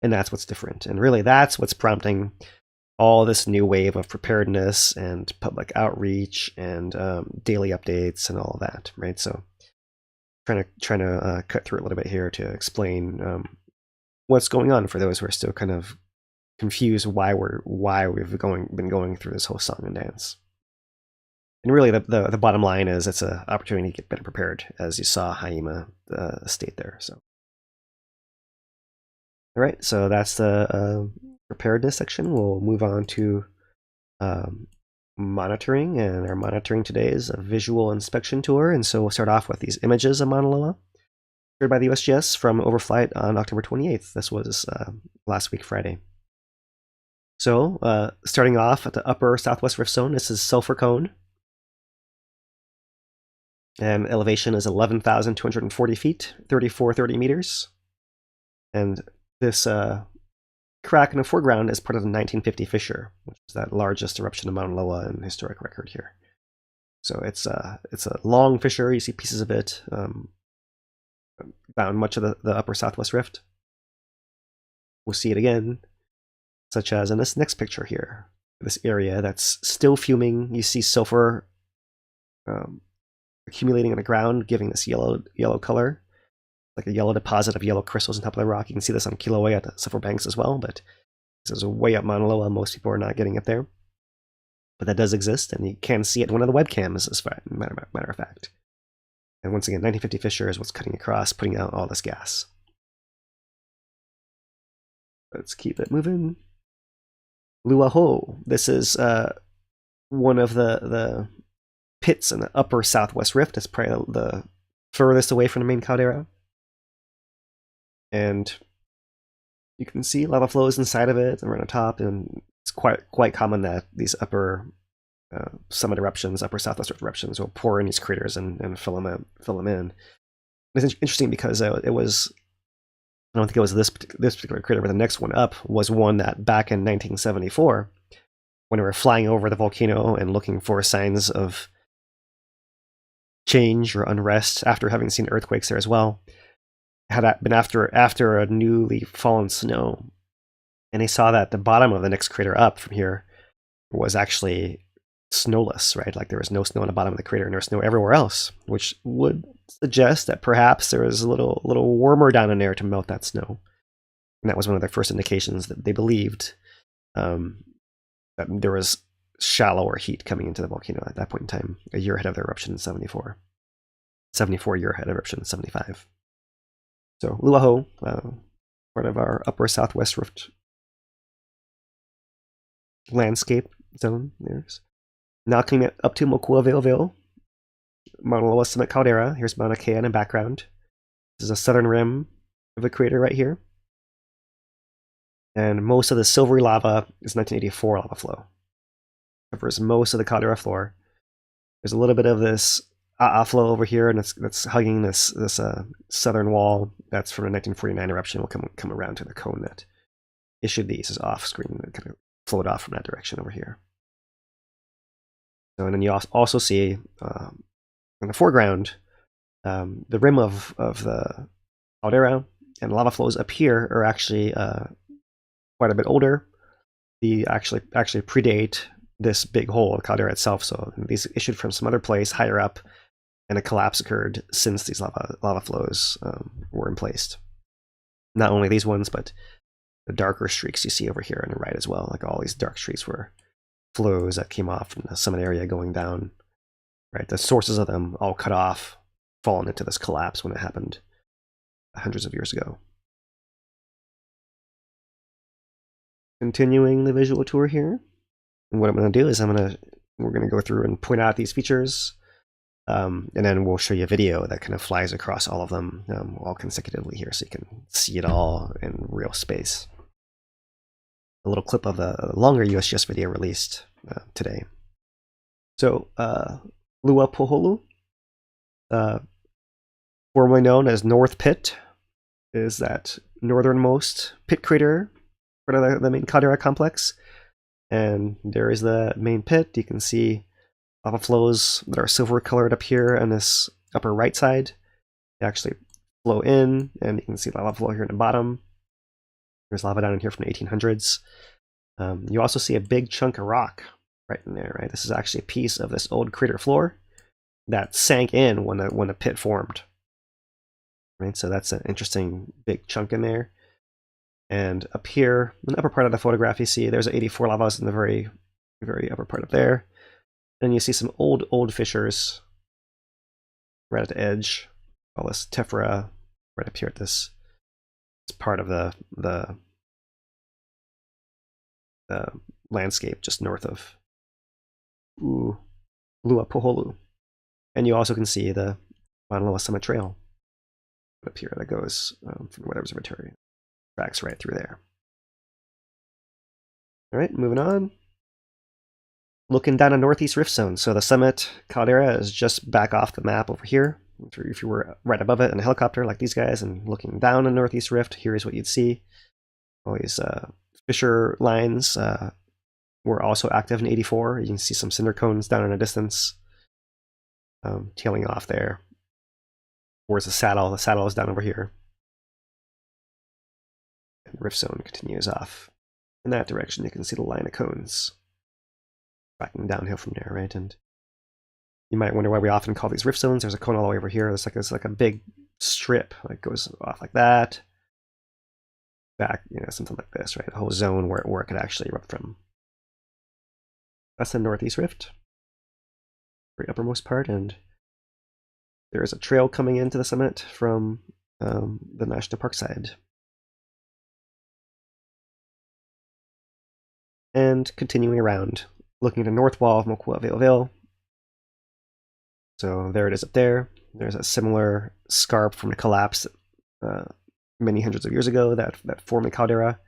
and that's what's different. And really that's what's prompting all this new wave of preparedness and public outreach and daily updates and all of that, right? So trying to cut through a little bit here to explain what's going on for those who are still kind of confused why we've been going through this whole song and dance. And really the bottom line is it's an opportunity to get better prepared, as you saw HIEMA state there. So all right, so that's the preparedness section. We'll move on to monitoring, and our monitoring today is a visual inspection tour. And so we'll start off with these images of Maunaloa shared by the USGS from overflight on October 28th. This was last week, Friday. So starting off at the upper southwest rift zone, this is Sulphur Cone. And elevation is 11,240 feet, 3430 meters. And this crack in the foreground is part of the 1950 fissure, which is that largest eruption of Maunaloa in historic record here. So it's a long fissure. You see pieces of it down much of the upper southwest rift. We'll see it again, such as in this next picture here. This area that's still fuming. You see sulfur accumulating on the ground, giving this yellow color, like a yellow deposit of yellow crystals on top of the rock. You can see this on Kilauea at the sulfur banks as well, but this is way up Maunaloa. Most people are not getting it there, but that does exist, and you can see it in one of the webcams, as a matter of fact. And once again, 1950 fissure is what's cutting across, putting out all this gas. Let's keep it moving. Luaho. This is one of the pits in the upper southwest rift. It's probably the furthest away from the main caldera. And you can see lava flows inside of it and right on top, and it's quite common that these upper summit eruptions, upper southwest eruptions will pour in these craters and fill them in. It's interesting because it was, I don't think it was this particular crater, but the next one up was one that back in 1974, when we were flying over the volcano and looking for signs of change or unrest after having seen earthquakes there as well, had been after a newly fallen snow, and they saw that the bottom of the next crater up from here was actually snowless, right? Like there was no snow on the bottom of the crater and there was snow everywhere else, which would suggest that perhaps there was a little warmer down in there to melt that snow. And that was one of the first indications that they believed that there was shallower heat coming into the volcano at that point in time, a year ahead of the eruption in 74. 74 year ahead of eruption in 75. So Luaho, part of our upper southwest rift landscape zone. There's now coming up to Mokuave'oville, Maunaloa Summit Caldera. Here's Mauna Kea in the background. This is a southern rim of the crater right here. And most of the silvery lava is 1984 lava flow. Covers most of the caldera floor. There's a little bit of this flow over here, and that's hugging this southern wall. That's from the 1949 eruption. We'll come around to the cone that issued these is off screen and kind of flowed off from that direction over here. So, and then you also see in the foreground the rim of the caldera, and lava flows up here are actually quite a bit older. They actually predate this big hole, the caldera itself. So these issued from some other place higher up, and a collapse occurred since these lava flows were in place. Not only these ones, but the darker streaks you see over here on the right as well. Like all these dark streaks were flows that came off from the summit area going down. Right, the sources of them all cut off, fallen into this collapse when it happened hundreds of years ago. Continuing the visual tour here. And what I'm going to do is we're going to go through and point out these features, and then we'll show you a video that kind of flies across all of them all consecutively here, so you can see it all in real space. A little clip of the longer USGS video released today. So Lua Poholu, formerly known as North Pit, is that northernmost pit crater, part of the main caldera complex. And there is the main pit. You can see lava flows that are silver colored up here on this upper right side. They actually flow in, and you can see lava flow here in the bottom. There's lava down in here from the 1800s. You also see a big chunk of rock right in there, right? This is actually a piece of this old crater floor that sank in when the pit formed. Right, so that's an interesting big chunk in there. And up here, in the upper part of the photograph, you see there's 84 lavas in the very, very upper part up there. And you see some old fissures right at the edge. All this tephra right up here at this part of the landscape just north of Lua Poholu. And you also can see the Maunaloa Summit Trail up here that goes from the Weather Observatory. Tracks right through there. All right, moving on. Looking down a northeast rift zone. So the summit caldera is just back off the map over here. If you were right above it in a helicopter like these guys and looking down a northeast rift, here's what you'd see. All these fissure lines were also active in 84. You can see some cinder cones down in the distance, tailing off there. Where's the saddle? The saddle is down over here. And rift zone continues off in that direction. You can see the line of cones tracking downhill from there, right? And you might wonder why we often call these rift zones. There's a cone all the way over here. There's like a big strip that goes off like that. Back, something like this, right? A whole zone where it could actually erupt from. That's the northeast rift, very uppermost part, and there is a trail coming into the summit from the national park side. And continuing around, looking at the north wall of Mokuave'oville. So there it is up there. There's a similar scarp from the collapse many hundreds of years ago that formed the caldera.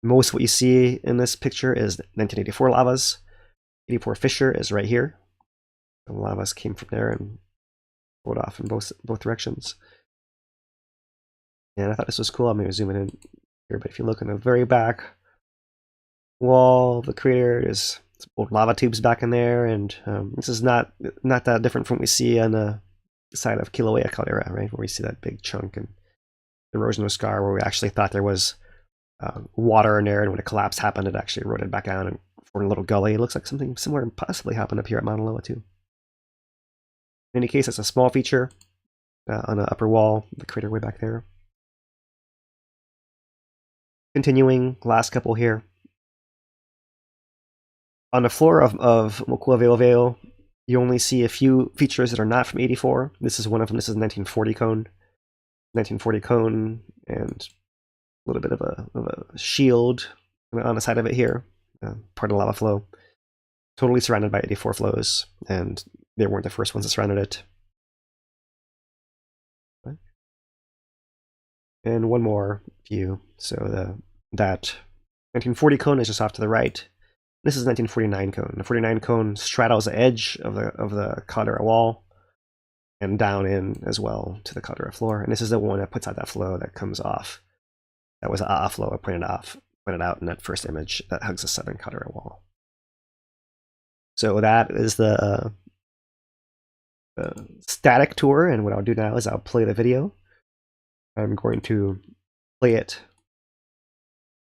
Most of what you see in this picture is 1984 lavas. 84 fissure is right here. The lavas came from there and flowed off in both directions. And I thought this was cool. I'm going to zoom in here, but if you look in the very back wall of the crater, there's old lava tubes back in there, and this is not that different from what we see on the side of Kilauea caldera, right, where we see that big chunk and erosional scar where we actually thought there was water in there, and when a collapse happened, it actually eroded back down and formed a little gully. It looks like something similar possibly happened up here at Maunaloa too. In any case, it's a small feature on the upper wall of the crater way back there. Continuing, last couple here. On the floor of Mokuaweo'oweo, you only see a few features that are not from 84. This is one of them. This is a 1940 cone. 1940 cone and a little bit of a shield on the side of it here, part of the lava flow. Totally surrounded by 84 flows, and they weren't the first ones that surrounded it. And one more view. So that 1940 cone is just off to the right. This is 1949 cone. The 49 cone straddles the edge of the caldera wall and down in as well to the caldera floor. And this is the one that puts out that flow that comes off. That was an flow I pointed out in that first image that hugs the southern caldera wall. So that is the static tour, and what I'll do now is I'll play the video. I'm going to play it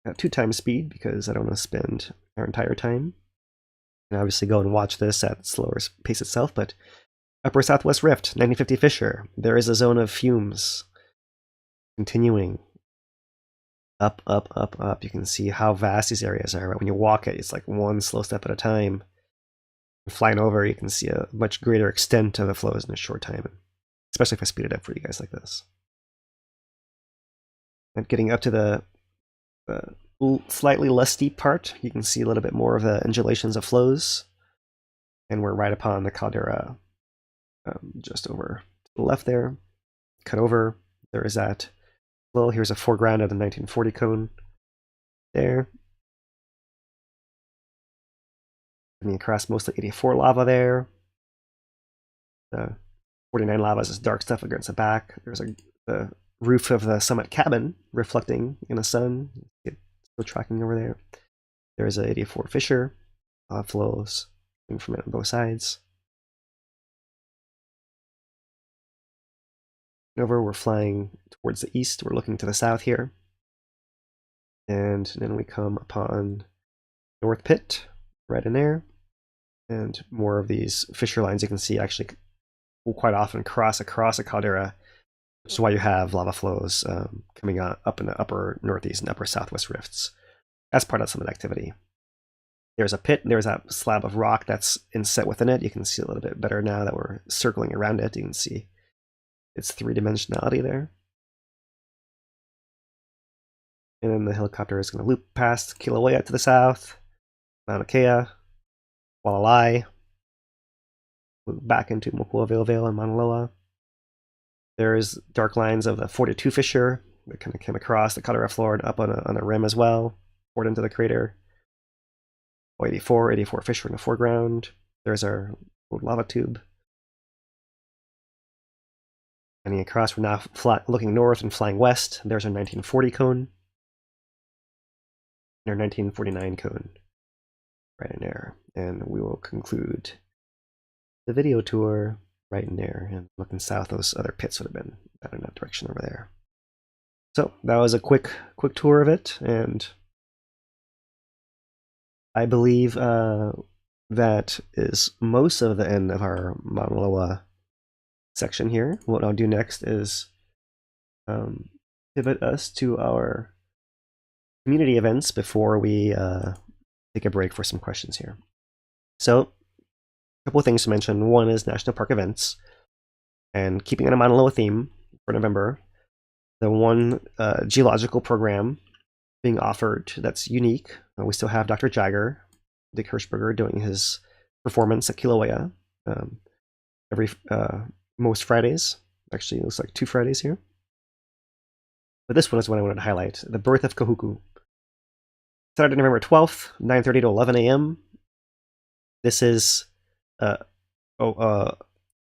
at 2x speed because I don't want to spend our entire time. And obviously go and watch this at slower pace itself, but Upper Southwest Rift, 1950 fissure. There is a zone of fumes continuing up, up, up, up. You can see how vast these areas are. Right? When you walk it, it's like one slow step at a time. Flying over, you can see a much greater extent of the flows in a short time, especially if I speed it up for you guys like this. And getting up to the slightly less steep part, you can see a little bit more of the undulations of flows, and we're right upon the caldera, just over to the left there. Cut over, there is that flow. Here's a foreground of the 1940 cone there. Coming across mostly 84 lava there. The 49 lava is this dark stuff against the back. There's the roof of the summit cabin reflecting in the sun. It's still tracking over there. There's a 84 fissure. Flows coming from it on both sides. Over, we're flying towards the east. We're looking to the south here. And then we come upon North Pit, right in there. And more of these fissure lines you can see actually will quite often cross across a caldera, which is why you have lava flows coming up in the upper northeast and upper southwest rifts. That's part of some of the activity. There's a pit, there's that slab of rock that's inset within it. You can see a little bit better now that we're circling around it. You can see its three-dimensionality there. And then the helicopter is going to loop past Kilauea to the south, Mauna Kea, Walalai, loop back into Mokuaweo'oweo and Maunaloa. There's dark lines of the 42 fissure that kind of came across the caldera floor and up on a rim as well, poured into the crater. 84 fissure in the foreground. There's our old lava tube. Heading across, we're now looking north and flying west. There's our 1940 cone. And our 1949 cone. Right in there. And we will conclude the video tour right in there. And looking south, those other pits would have been out in that direction over there. So that was a quick tour of it, and I believe that is most of the end of our Maunaloa section here. What I'll do next is pivot us to our community events before we take a break for some questions here. So, a couple of things to mention. One is National Park events, and keeping on a Maunaloa theme for November, the one geological program being offered that's unique. We still have Dr. Jagger, Dick Hirschberger, doing his performance at Kilauea every most Fridays. Actually, it looks like 2 Fridays here. But this one is what I wanted to highlight: the birth of Kahuku. Saturday, November 12th, 9:30 to 11 a.m. This is a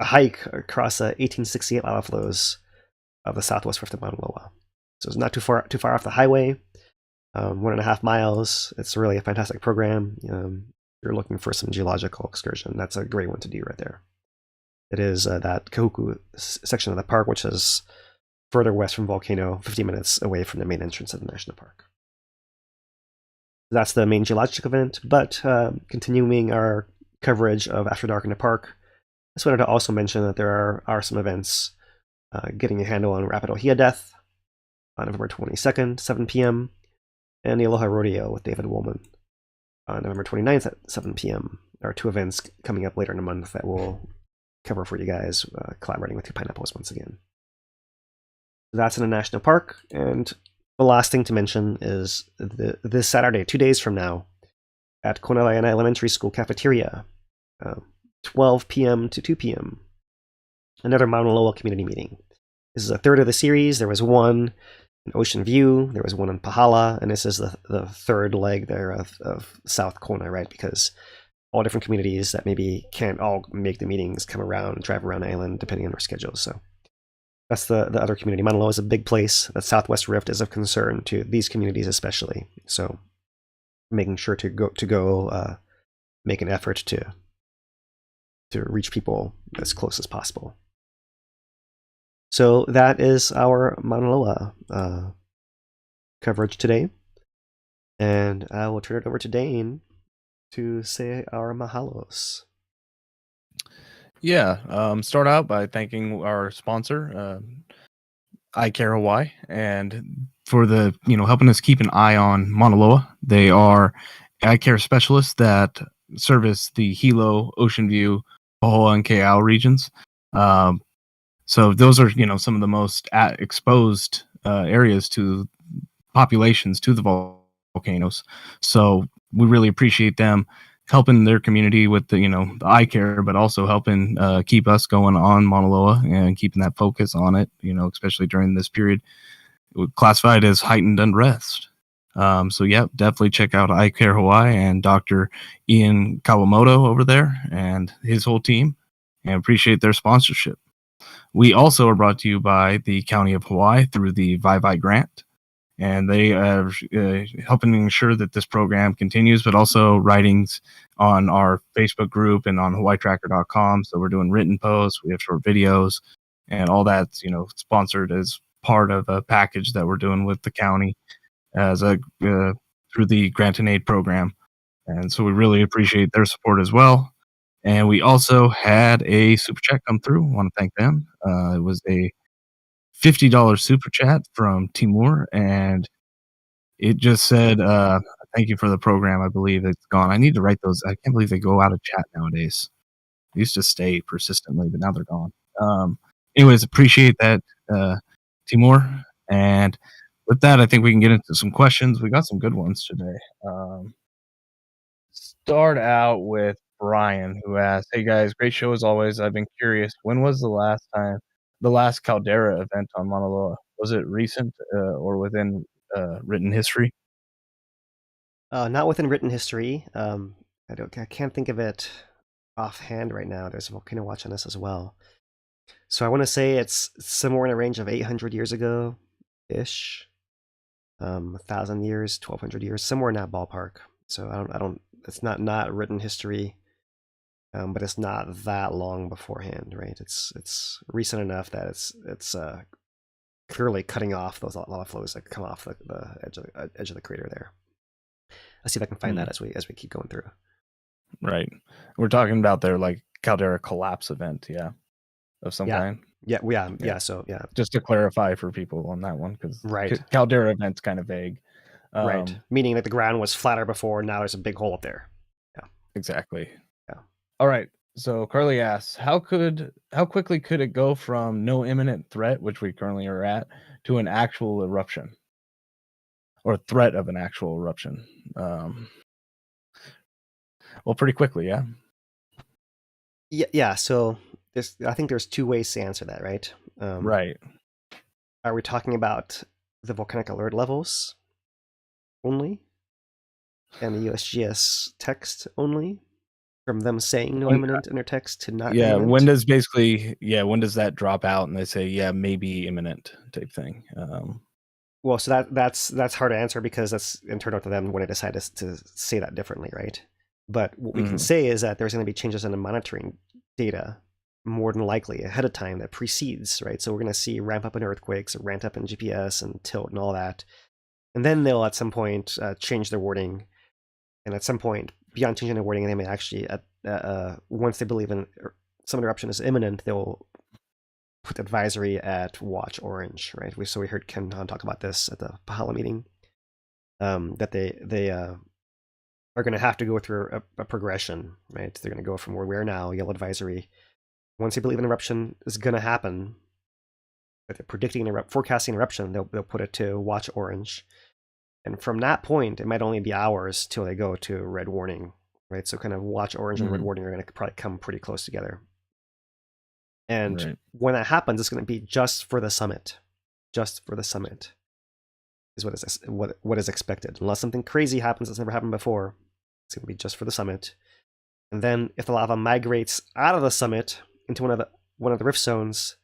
hike across the 1868 lava flows of the southwest rift of Maunaloa. So it's not too far off the highway. 1.5 miles. It's really a fantastic program. You're looking for some geological excursion. That's a great one to do right there. It is that Kahuku section of the park, which is further west from Volcano, 50 minutes away from the main entrance of the national park. That's the main geologic event, but continuing our coverage of After Dark in the park, I just wanted to also mention that there are some events getting a handle on Rapid Ohia Death on November 22nd, 7 p.m., and the Aloha Rodeo with David Woolman on November 29th at 7 p.m. There are 2 events coming up later in the month that we'll cover for you guys, collaborating with Two Pineapples once again. That's in the national park, and the last thing to mention is this Saturday, 2 days from now, at Kilauea Elementary School cafeteria, 12 p.m. to 2 p.m., another Maunaloa community meeting. This is a third of the series. There was one in Ocean View, there was one in Pāhala, and this is the third leg there of South Kona, right? Because all different communities that maybe can't all make the meetings come around and drive around the island depending on their schedules. So that's the other community. Maunaloa is a big place. The Southwest Rift is of concern to these communities especially. So making sure to go make an effort to reach people as close as possible. So that is our Maunaloa coverage today. And I will turn it over to Dane to say our mahalos. Yeah, start out by thanking our sponsor, iCare Hawaii, and for the helping us keep an eye on Maunaloa. They are eye care specialists that service the Hilo, Ocean View, Pahoa, and Kīlauea regions. So those are some of the most exposed areas to populations to the volcanoes. So we really appreciate them helping their community with the eye care, but also helping keep us going on Maunaloa and keeping that focus on it, especially during this period classified as heightened unrest. So yeah, definitely check out Eye Care Hawaii and Dr. Ian Kawamoto over there and his whole team, and appreciate their sponsorship. We also are brought to you by the County of Hawaii through the Vai grant, and they are helping ensure that this program continues, but also writings on our Facebook group and on hawaiitracker.com. So we're doing written posts, we have short videos, and all that's sponsored as part of a package that we're doing with the county as a through the grant and aid program. And so we really appreciate their support as well. And we also had a super chat come through. I want to thank them. It was a $50 super chat from Timur, and it just said, thank you for the program. I believe it's gone. I need to write those. I can't believe they go out of chat nowadays. They used to stay persistently, but now they're gone. Anyways, appreciate that, Timur. And with that, I think we can get into some questions. We got some good ones today. Start out with Brian, who asked, "Hey guys, great show as always. I've been curious, when was the last caldera event on Mauna Loa? Was it recent or within written history?" Not within written history. I can't think of it offhand right now. There's a Volcano Watch on this as well. So I want to say it's somewhere in a range of 800 years ago ish. 1,000 years, 1,200 years, somewhere in that ballpark. So I don't. It's not written history, but it's not that long beforehand, right? It's recent enough that it's clearly cutting off those lava flows that come off the edge of the crater there. Let's see if I can find that as we keep going through. Right, we're talking about their caldera collapse event, of some kind. Yeah. So just to clarify for people on that one, because right, caldera event's kind of vague. Right, meaning that the ground was flatter before, now there's a big hole up there. Yeah, exactly. Yeah. All right. So Carly asks, how quickly could it go from no imminent threat, which we currently are at, to an actual eruption, or threat of an actual eruption? Well, pretty quickly, yeah. Yeah. So I think there's two ways to answer that, right? Right. Are we talking about the volcanic alert levels only, and the USGS text only, from them saying no When- imminent in their text to not Yeah, imminent? when does that drop out and they say, yeah, maybe imminent type thing? Well, so that's hard to answer because that's internal to them when they decide to say that differently, right? But what we can say is that there's going to be changes in the monitoring data more than likely ahead of time that precedes, right? So we're going to see ramp up in earthquakes, ramp up in GPS and tilt and all that. And then they'll at some point change their wording. And at some point, beyond changing their wording, they may actually, once they believe in some eruption is imminent, they'll put advisory at watch orange, right? We heard Ken Han talk about this at the Pāhala meeting, that they are going to have to go through a progression, right? They're going to go from where we are now, yellow advisory. Once they believe an eruption is going to happen, if they're predicting forecasting eruption, they'll put it to watch orange. And from that point, it might only be hours till they go to red warning, right? So kind of watch orange and red warning are going to probably come pretty close together. And when that happens, it's going to be just for the summit. Just for the summit is what is expected. Unless something crazy happens that's never happened before, it's going to be just for the summit. And then if the lava migrates out of the summit into one of the rift zones,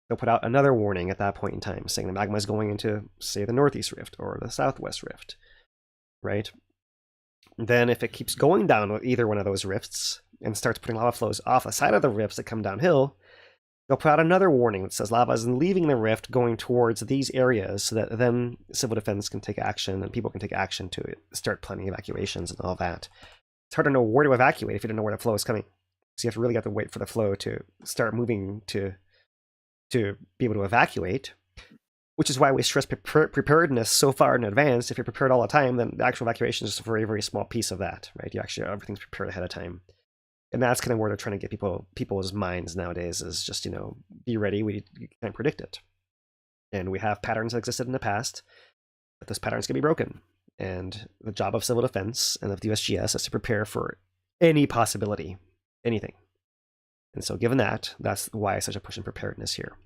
they'll put out another warning at that point in time, saying the magma is going into, say, the northeast rift or the southwest rift, right? Then if it keeps going down with either one of those rifts and starts putting lava flows off the side of the rifts that come downhill, they'll put out another warning that says lava is leaving the rift going towards these areas, so that then civil defense can take action and people can take action to start planning evacuations and all that. It's hard to know where to evacuate if you don't know where the flow is coming. So you have to really have to wait for the flow to start moving to be able to evacuate, which is why we stress preparedness so far in advance. If you're prepared all the time, then the actual evacuation is just a very, very small piece of that, right? Everything's prepared ahead of time. And that's kind of where they're trying to get people's minds nowadays is just, be ready. You can't predict it. And we have patterns that existed in the past, but those patterns can be broken. And the job of civil defense and of the USGS is to prepare for any possibility, anything. And so given that, that's why such a push in preparedness here.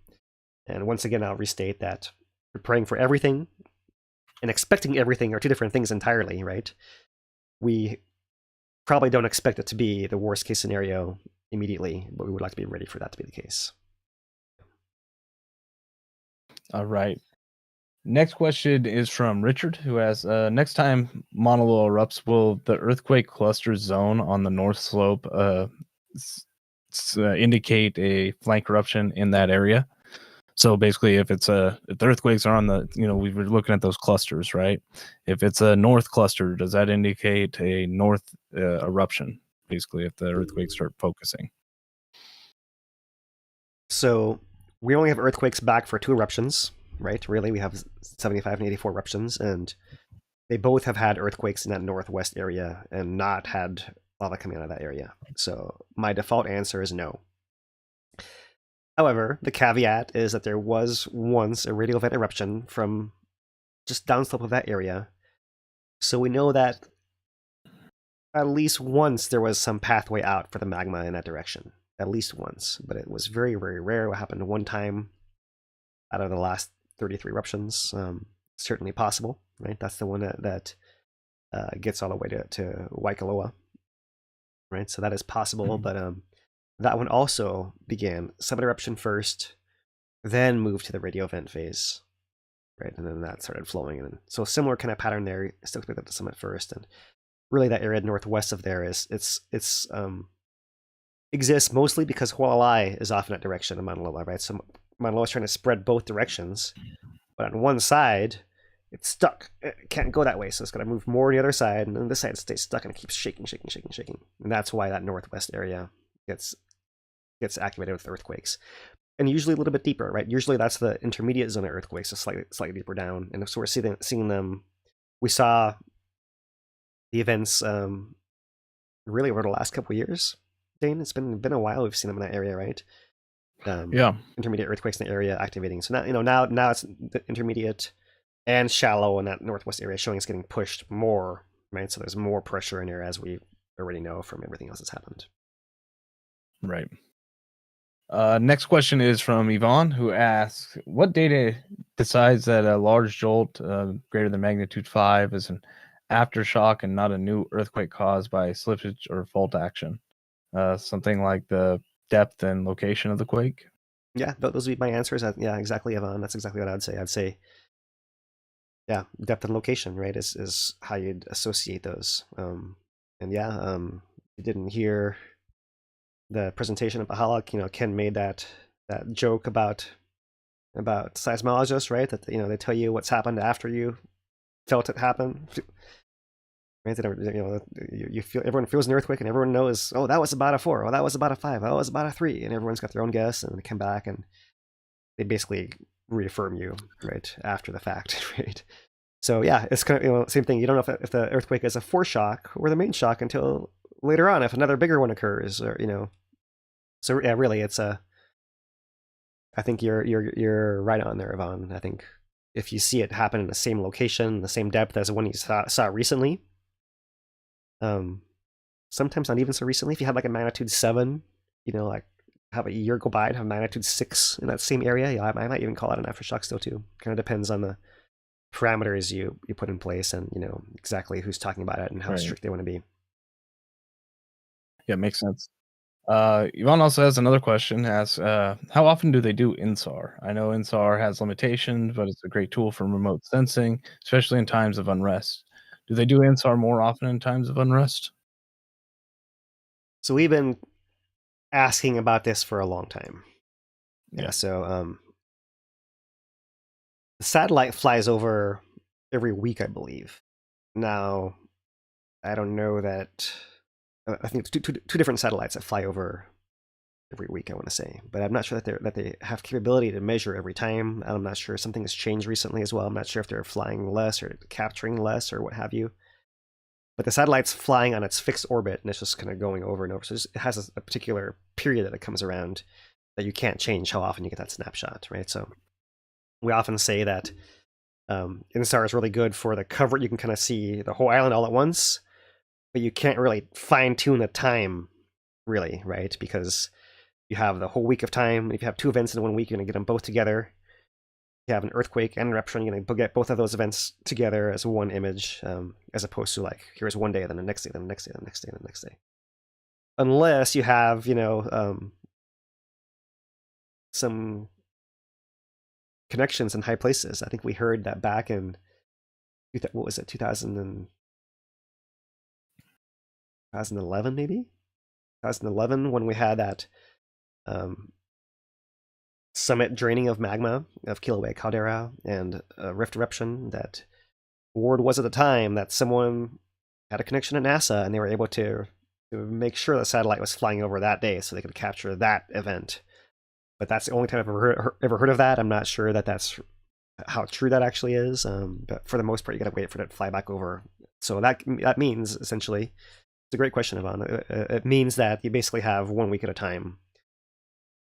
And once again, I'll restate that preparing for everything and expecting everything are two different things entirely, right? We probably don't expect it to be the worst case scenario immediately, but we would like to be ready for that to be the case. All right. Next question is from Richard, who asks, next time Maunaloa erupts, will the earthquake cluster zone on the north slope indicate a flank eruption in that area? So basically, if the earthquakes are on the, we were looking at those clusters, right? If it's a north cluster, does that indicate a north eruption? Basically, if the earthquakes start focusing. So we only have earthquakes back for 2 eruptions, right? Really, we have 75 and 84 eruptions, and they both have had earthquakes in that northwest area and not had lava coming out of that area. So my default answer is no. However, the caveat is that there was once a radial vent eruption from just downslope of that area. So we know that at least once there was some pathway out for the magma in that direction. At least once. But it was very, very rare. What happened one time out of the last 33 eruptions. Certainly possible, right? That's the one that gets all the way to Waikoloa, right? So that is possible, but that one also began summit eruption first, then moved to the radio vent phase, right? And then that started flowing. And so similar kind of pattern there. Still picked up the summit first, and really that area northwest of there exists mostly because Hualalai is off in that direction of Maunaloa, right? So Maunaloa is trying to spread both directions, but on one side it's stuck. It can't go that way, so it's got to move more to the other side, and then this side stays stuck and it keeps shaking. And that's why that northwest area gets activated with earthquakes, and usually a little bit deeper, right? Usually that's the intermediate zone of earthquakes, so slightly deeper down. And so we're seeing them. We saw the events really over the last couple of years. Dane, it's been a while we've seen them in that area, right? Intermediate earthquakes in the area activating. So now it's the intermediate and shallow in that northwest area, showing it's getting pushed more, right? So there's more pressure in there, as we already know from everything else that's happened. Right. Next question is from Yvonne, who asks, what data decides that a large jolt greater than magnitude 5 is an aftershock and not a new earthquake caused by slippage or fault action? Something like the depth and location of the quake. Yeah, those would be my answers. Yeah, exactly, Yvonne. That's exactly what I'd say. I'd say, yeah, depth and location, right, is how you'd associate those. And yeah, you didn't hear the presentation of Pāhala. Ken made that joke about seismologists, right? That they tell you what's happened after you felt it happen. Right? You feel, everyone feels an earthquake, and everyone knows, oh, that was about a 4, oh, that was about a 5, oh, that was about a 3, and everyone's got their own guess, and they come back and they basically reaffirm you right after the fact, right? So yeah, it's kind of same thing. You don't know if the earthquake is a foreshock or the main shock until later on, if another bigger one occurs, or So yeah, really, it's I think you're right on there, Yvonne. I think if you see it happen in the same location, the same depth as the one you saw recently, sometimes not even so recently. If you had like a magnitude 7, like have a year go by and have magnitude 6 in that same area, yeah, I might even call it an aftershock still too. Kind of depends on the parameters you put in place, and exactly who's talking about it and how strict they want to be. Yeah, makes sense. Yvonne also has another question. Asks, how often do they do InSAR? I know InSAR has limitations, but it's a great tool for remote sensing, especially in times of unrest. Do they do InSAR more often in times of unrest? So we've been asking about this for a long time. Yeah. So the satellite flies over every week, I believe. Now, I don't know that. I think it's two different satellites that fly over every week, I want to say, but I'm not sure that they have capability to measure every time. I'm not sure, something has changed recently as well. I'm not sure if they're flying less or capturing less or what have you. But the satellite's flying on its fixed orbit, and it's just kind of going over and over. So it has a particular period that it comes around that you can't change how often you get that snapshot, right? So we often say that InSAR is really good for the cover. You can kind of see the whole island all at once, but you can't really fine-tune the time, really, right? Because you have the whole week of time. If you have 2 events in 1 week, you're going to get them both together. If you have an earthquake and an eruption, you're going to get both of those events together as one image, as opposed to like, here's one day, then the next day, then the next day, then the next day, then the next day. Unless you have, some connections in high places. I think we heard that back in, what was it, 2011 maybe? 2011, when we had that summit draining of magma of Kilauea caldera and a rift eruption, that word was at the time that someone had a connection at NASA and they were able to make sure the satellite was flying over that day so they could capture that event. But that's the only time I've ever heard of that. I'm not sure that that's how true that actually is. But for the most part, you got to wait for it to fly back over. So that means, essentially, it's a great question, Yvonne. It means that you basically have 1 week at a time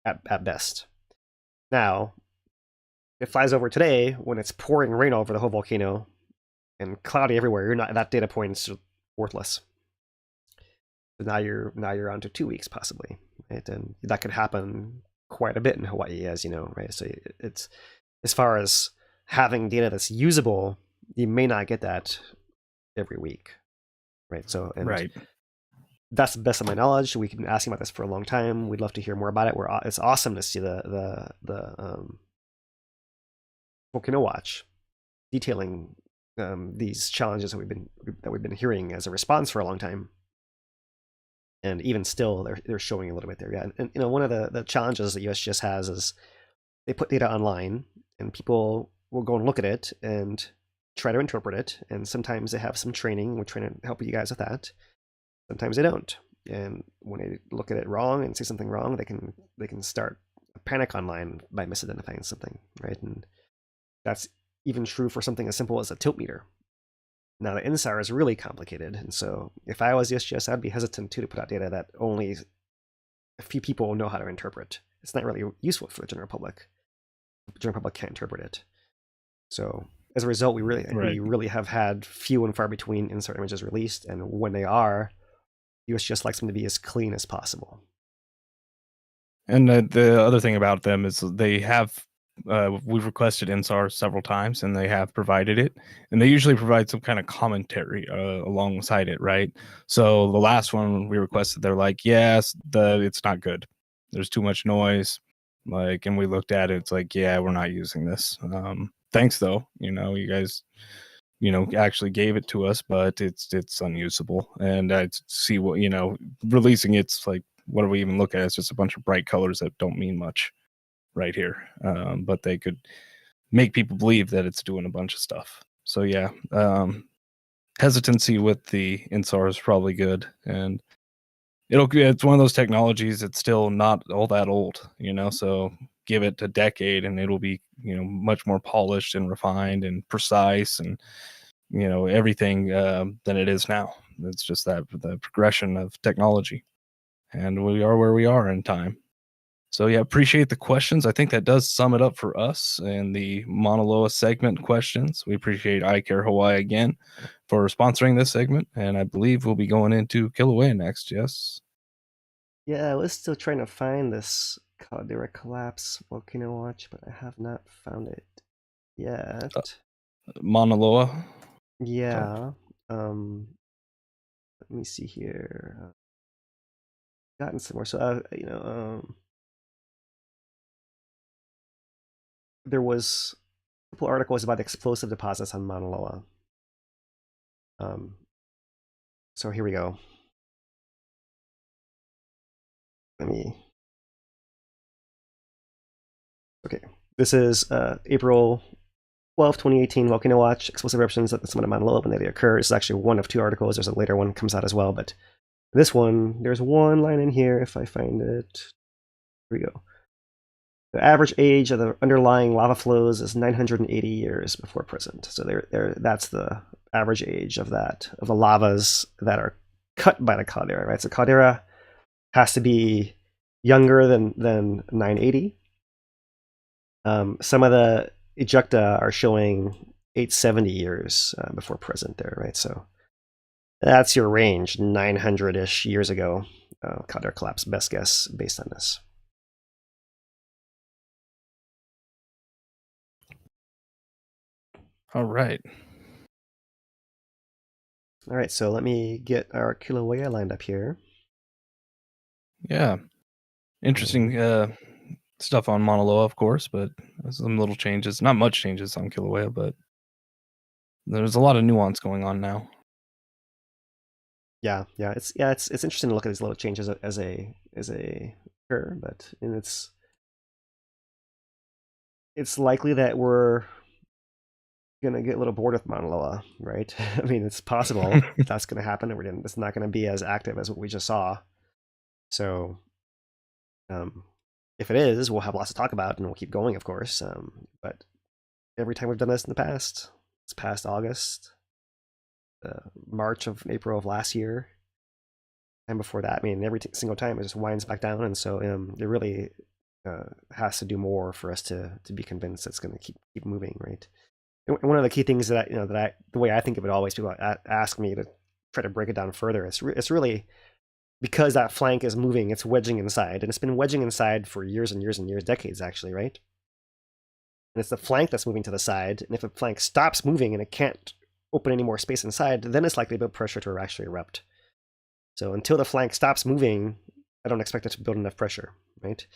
at best. Now, it flies over today when it's pouring rain over the whole volcano and cloudy everywhere. That data point is worthless. So now you're on to 2 weeks possibly, right? And that could happen quite a bit in Hawaii, as you know, right? So it's, as far as having data that's usable, you may not get that every week, right? So right. That's the best of my knowledge. We've been asking about this for a long time. We'd love to hear more about it. It's awesome to see the Volcano Watch detailing these challenges that we've been hearing as a response for a long time. And even still, they're showing a little bit there. Yeah, and one of the challenges that USGS has is they put data online, and people will go and look at it and try to interpret it. And sometimes they have some training. We're trying to help you guys with that. Sometimes they don't. And when they look at it wrong and see something wrong, they can start a panic online by misidentifying something, right? And that's even true for something as simple as a tilt meter. Now, the InSAR is really complicated, and so if I was USGS, I'd be hesitant to put out data that only a few people know how to interpret. It's not really useful for the general public. The general public can't interpret it. So as a result, we really have had few and far between InSAR images released, and when they are, USGS likes them to be as clean as possible. And the other thing about them is they have we've requested InSAR several times, and they have provided it. And they usually provide some kind of commentary alongside it, right? So the last one we requested, they're like, yes, it's not good. There's too much noise. Like, and we looked at it. It's like, yeah, we're not using this. Thanks though. You guys, actually gave it to us, but it's unusable. And I see what, releasing it's like, what do we even look at? It's just a bunch of bright colors that don't mean much right here. But they could make people believe that it's doing a bunch of stuff. So yeah, hesitancy with the InSAR is probably good. And it's one of those technologies that's still not all that old, so give it a decade and it'll be, much more polished and refined and precise and, everything than it is now. It's just that the progression of technology, and we are where we are in time. So yeah, appreciate the questions. I think that does sum it up for us and the Maunaloa segment questions. We appreciate iCare Hawaii again for sponsoring this segment, and I believe we'll be going into Kilauea next. Yes. Yeah, I was still trying to find this caldera collapse Volcano Watch, but I have not found it yet. Maunaloa. Yeah. Let me see here. Gotten somewhere. So there was a couple articles about explosive deposits on Maunaloa. So here we go. Okay, this is April 12, 2018, Volcano Watch, explosive eruptions at the summit of Maunaloa when they occur. This is actually one of two articles. There's a later one that comes out as well, but this one, there's one line in here, if I find it. Here we go. The average age of the underlying lava flows is 980 years before present. So that's the average age of the lavas that are cut by the caldera, right? So caldera has to be younger than 980. Some of the ejecta are showing 870 years before present there, right? So that's your range, 900-ish years ago. Caldera collapse, best guess based on this. All right. All right, so let me get our Kilauea lined up here. Yeah. Interesting stuff on Maunaloa, of course, but some little changes. Not much changes on Kilauea, but there's a lot of nuance going on now. Yeah, it's interesting to look at these little changes as a curve, but it's likely that we're gonna get a little bored with Maunaloa, right? I mean, it's possible that's gonna happen, and it's not gonna be as active as what we just saw. So, if it is, we'll have lots to talk about, and we'll keep going, of course. But every time we've done this in the past, it's past August, March of April of last year, and before that, I mean, every single time it just winds back down, and so it really has to do more for us to be convinced it's going to keep moving, right? And one of the key things that the way I think of it always, people ask me to try to break it down further. It's really because that flank is moving, it's wedging inside, and it's been wedging inside for years and years and years, decades actually, right? And it's the flank that's moving to the side, and if a flank stops moving and it can't open any more space inside, then it's likely to build pressure to actually erupt. So until the flank stops moving, I don't expect it to build enough pressure, right?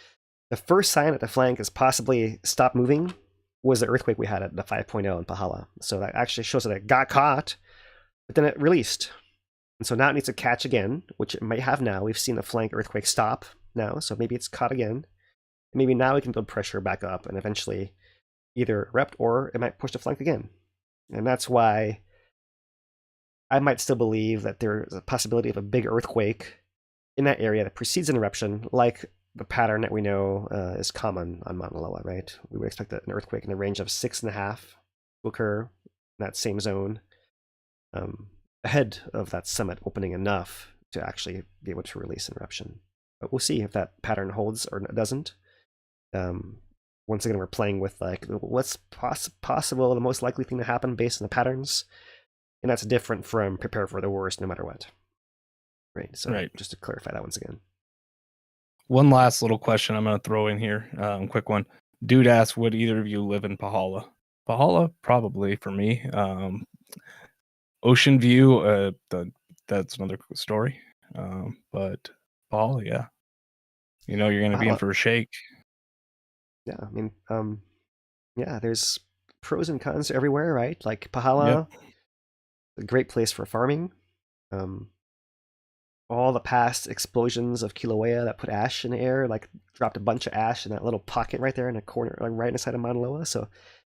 The first sign that the flank is possibly stopped moving was the earthquake we had at the 5.0 in Pāhala. So that actually shows that it got caught, but then it released. And so now it needs to catch again, which it might have now. We've seen the flank earthquake stop now, so maybe it's caught again. Maybe now we can build pressure back up and eventually either erupt or it might push the flank again. And that's why I might still believe that there's a possibility of a big earthquake in that area that precedes an eruption, like the pattern that we know is common on Maunaloa, right? We would expect an earthquake in the range of 6.5 to occur in that same zone ahead of that summit opening enough to actually be able to release an eruption. But we'll see if that pattern holds or doesn't. Once again, we're playing with like what's possible, the most likely thing to happen based on the patterns, and that's different from prepare for the worst no matter what. Right. So right. Just to clarify that once again. One last little question I'm going to throw in here, quick one. Dude asks, would either of you live in Pāhala? Pāhala, probably for me. Ocean view, that's another story. But Pāhala, yeah. You know, you're going to be in Pāhala- for a shake. Yeah, I mean, yeah, there's pros and cons everywhere, right? Like Pāhala, a great place for farming. All the past explosions of Kilauea that put ash in the air, like dropped a bunch of ash in that little pocket right there in the corner, like right inside of Maunaloa. So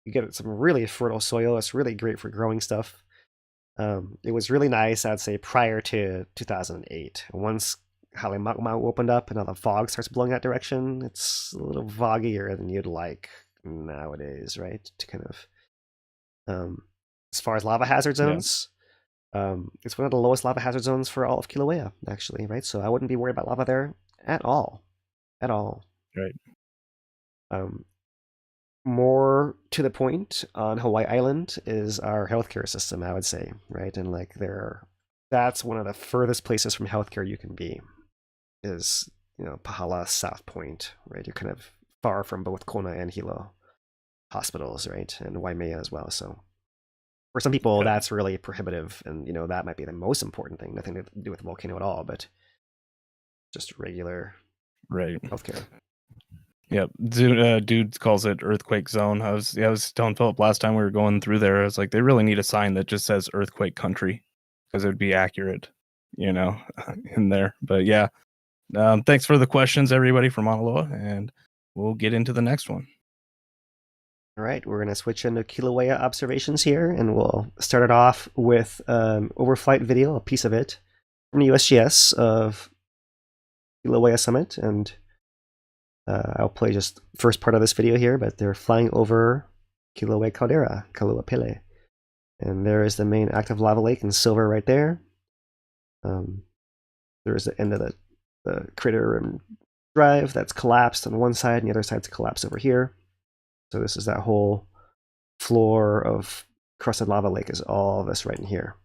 you get some really fertile soil. It's really great for growing stuff. It was really nice, I'd say, prior to 2008. Once magma opened up and all the fog starts blowing that direction, it's a little foggier than you'd like nowadays, right? To kind of, as far as lava hazard zones, it's one of the lowest lava hazard zones for all of Kilauea, actually, right? So I wouldn't be worried about lava there at all. At all. Right. More to the point, on Hawaii Island is our healthcare system, I would say, right? And like that's one of the furthest places from healthcare you can be, is, you know, Pāhala South Point, right? You're kind of far from both Kona and Hilo hospitals, right? And Waimea as well. So for some people, that's really prohibitive, and you know, that might be the most important thing. Nothing to do with the volcano at all, but just regular healthcare. Yep. Dude calls it earthquake zone. I was telling Philip last time we were going through there, I was like, they really need a sign that just says earthquake country, because it would be accurate, you know, in there. But yeah, thanks for the questions, everybody from Maunaloa, and we'll get into the next one. All right, we're going to switch into Kilauea observations here, and we'll start it off with overflight video, a piece of it from the USGS of Kilauea Summit, and I'll play just first part of this video here, but they're flying over Kilauea caldera, Kalua Pele, and there is the main active lava lake in silver right there. There is the end of the crater rim drive that's collapsed on one side, and the other side's collapsed over here. So this is that whole floor of crusted lava lake, is all this right in here.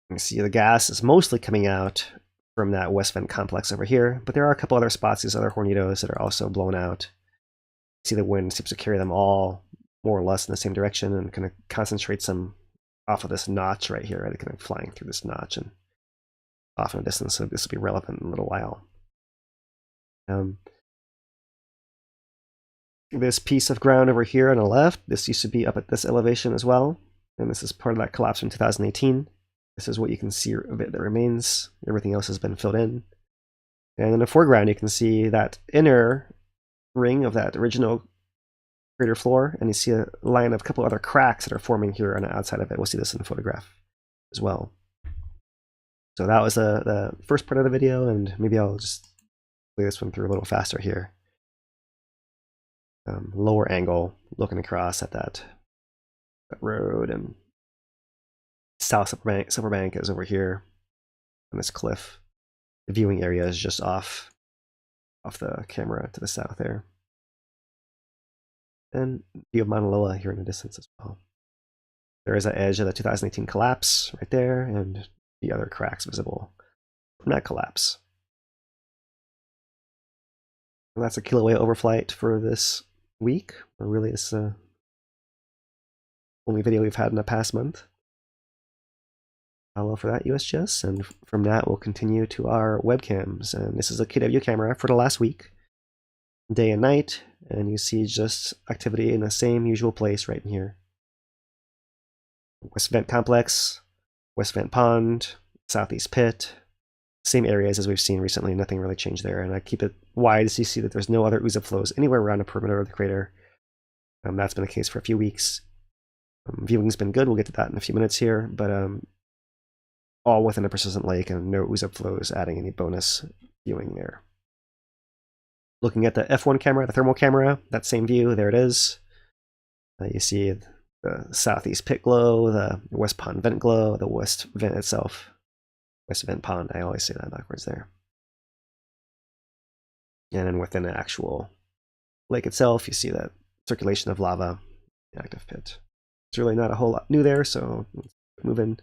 You can see the gas is mostly coming out from that west vent complex over here, but there are a couple other spots, these other hornitos, that are also blown out. You see the wind seems to carry them all more or less in the same direction, and kind of concentrates them off of this notch right here, right? Kind of flying through this notch and off in the distance, so this will be relevant in a little while. This piece of ground over here on the left, this used to be up at this elevation as well, and this is part of that collapse in 2018. This is what you can see of it that remains. Everything else has been filled in. And in the foreground, you can see that inner ring of that original crater floor, and you see a line of a couple other cracks that are forming here on the outside of it. We'll see this in the photograph as well. So that was the first part of the video, and maybe I'll just play this one through a little faster here. Lower angle, looking across at that road, and South Silverbank is over here on this cliff. The viewing area is just off the camera to the south there. And view of Maunaloa here in the distance as well. There is an edge of the 2018 collapse right there, and the other cracks visible from that collapse. And that's a Kilauea overflight for this week, or really it's the only video we've had in the past month. Follow for that, USGS, and from that we'll continue to our webcams. And this is a KW camera for the last week, day and night, and you see just activity in the same usual place right in here. West Vent Complex, West Vent Pond, Southeast Pit, same areas as we've seen recently. Nothing really changed there, and I keep it wide so you see that there's no other ooze flows anywhere around the perimeter of the crater. That's been the case for a few weeks. Viewing's been good. We'll get to that in a few minutes here, but all within a persistent lake, and no ooze flows adding any bonus viewing there. Looking at the F1 camera, the thermal camera, that same view, there it is. You see the southeast pit glow, the west pond vent glow, the west vent itself. West vent pond, I always say that backwards there. And then within the actual lake itself, you see that circulation of lava, the active pit. It's really not a whole lot new there, so let's move in.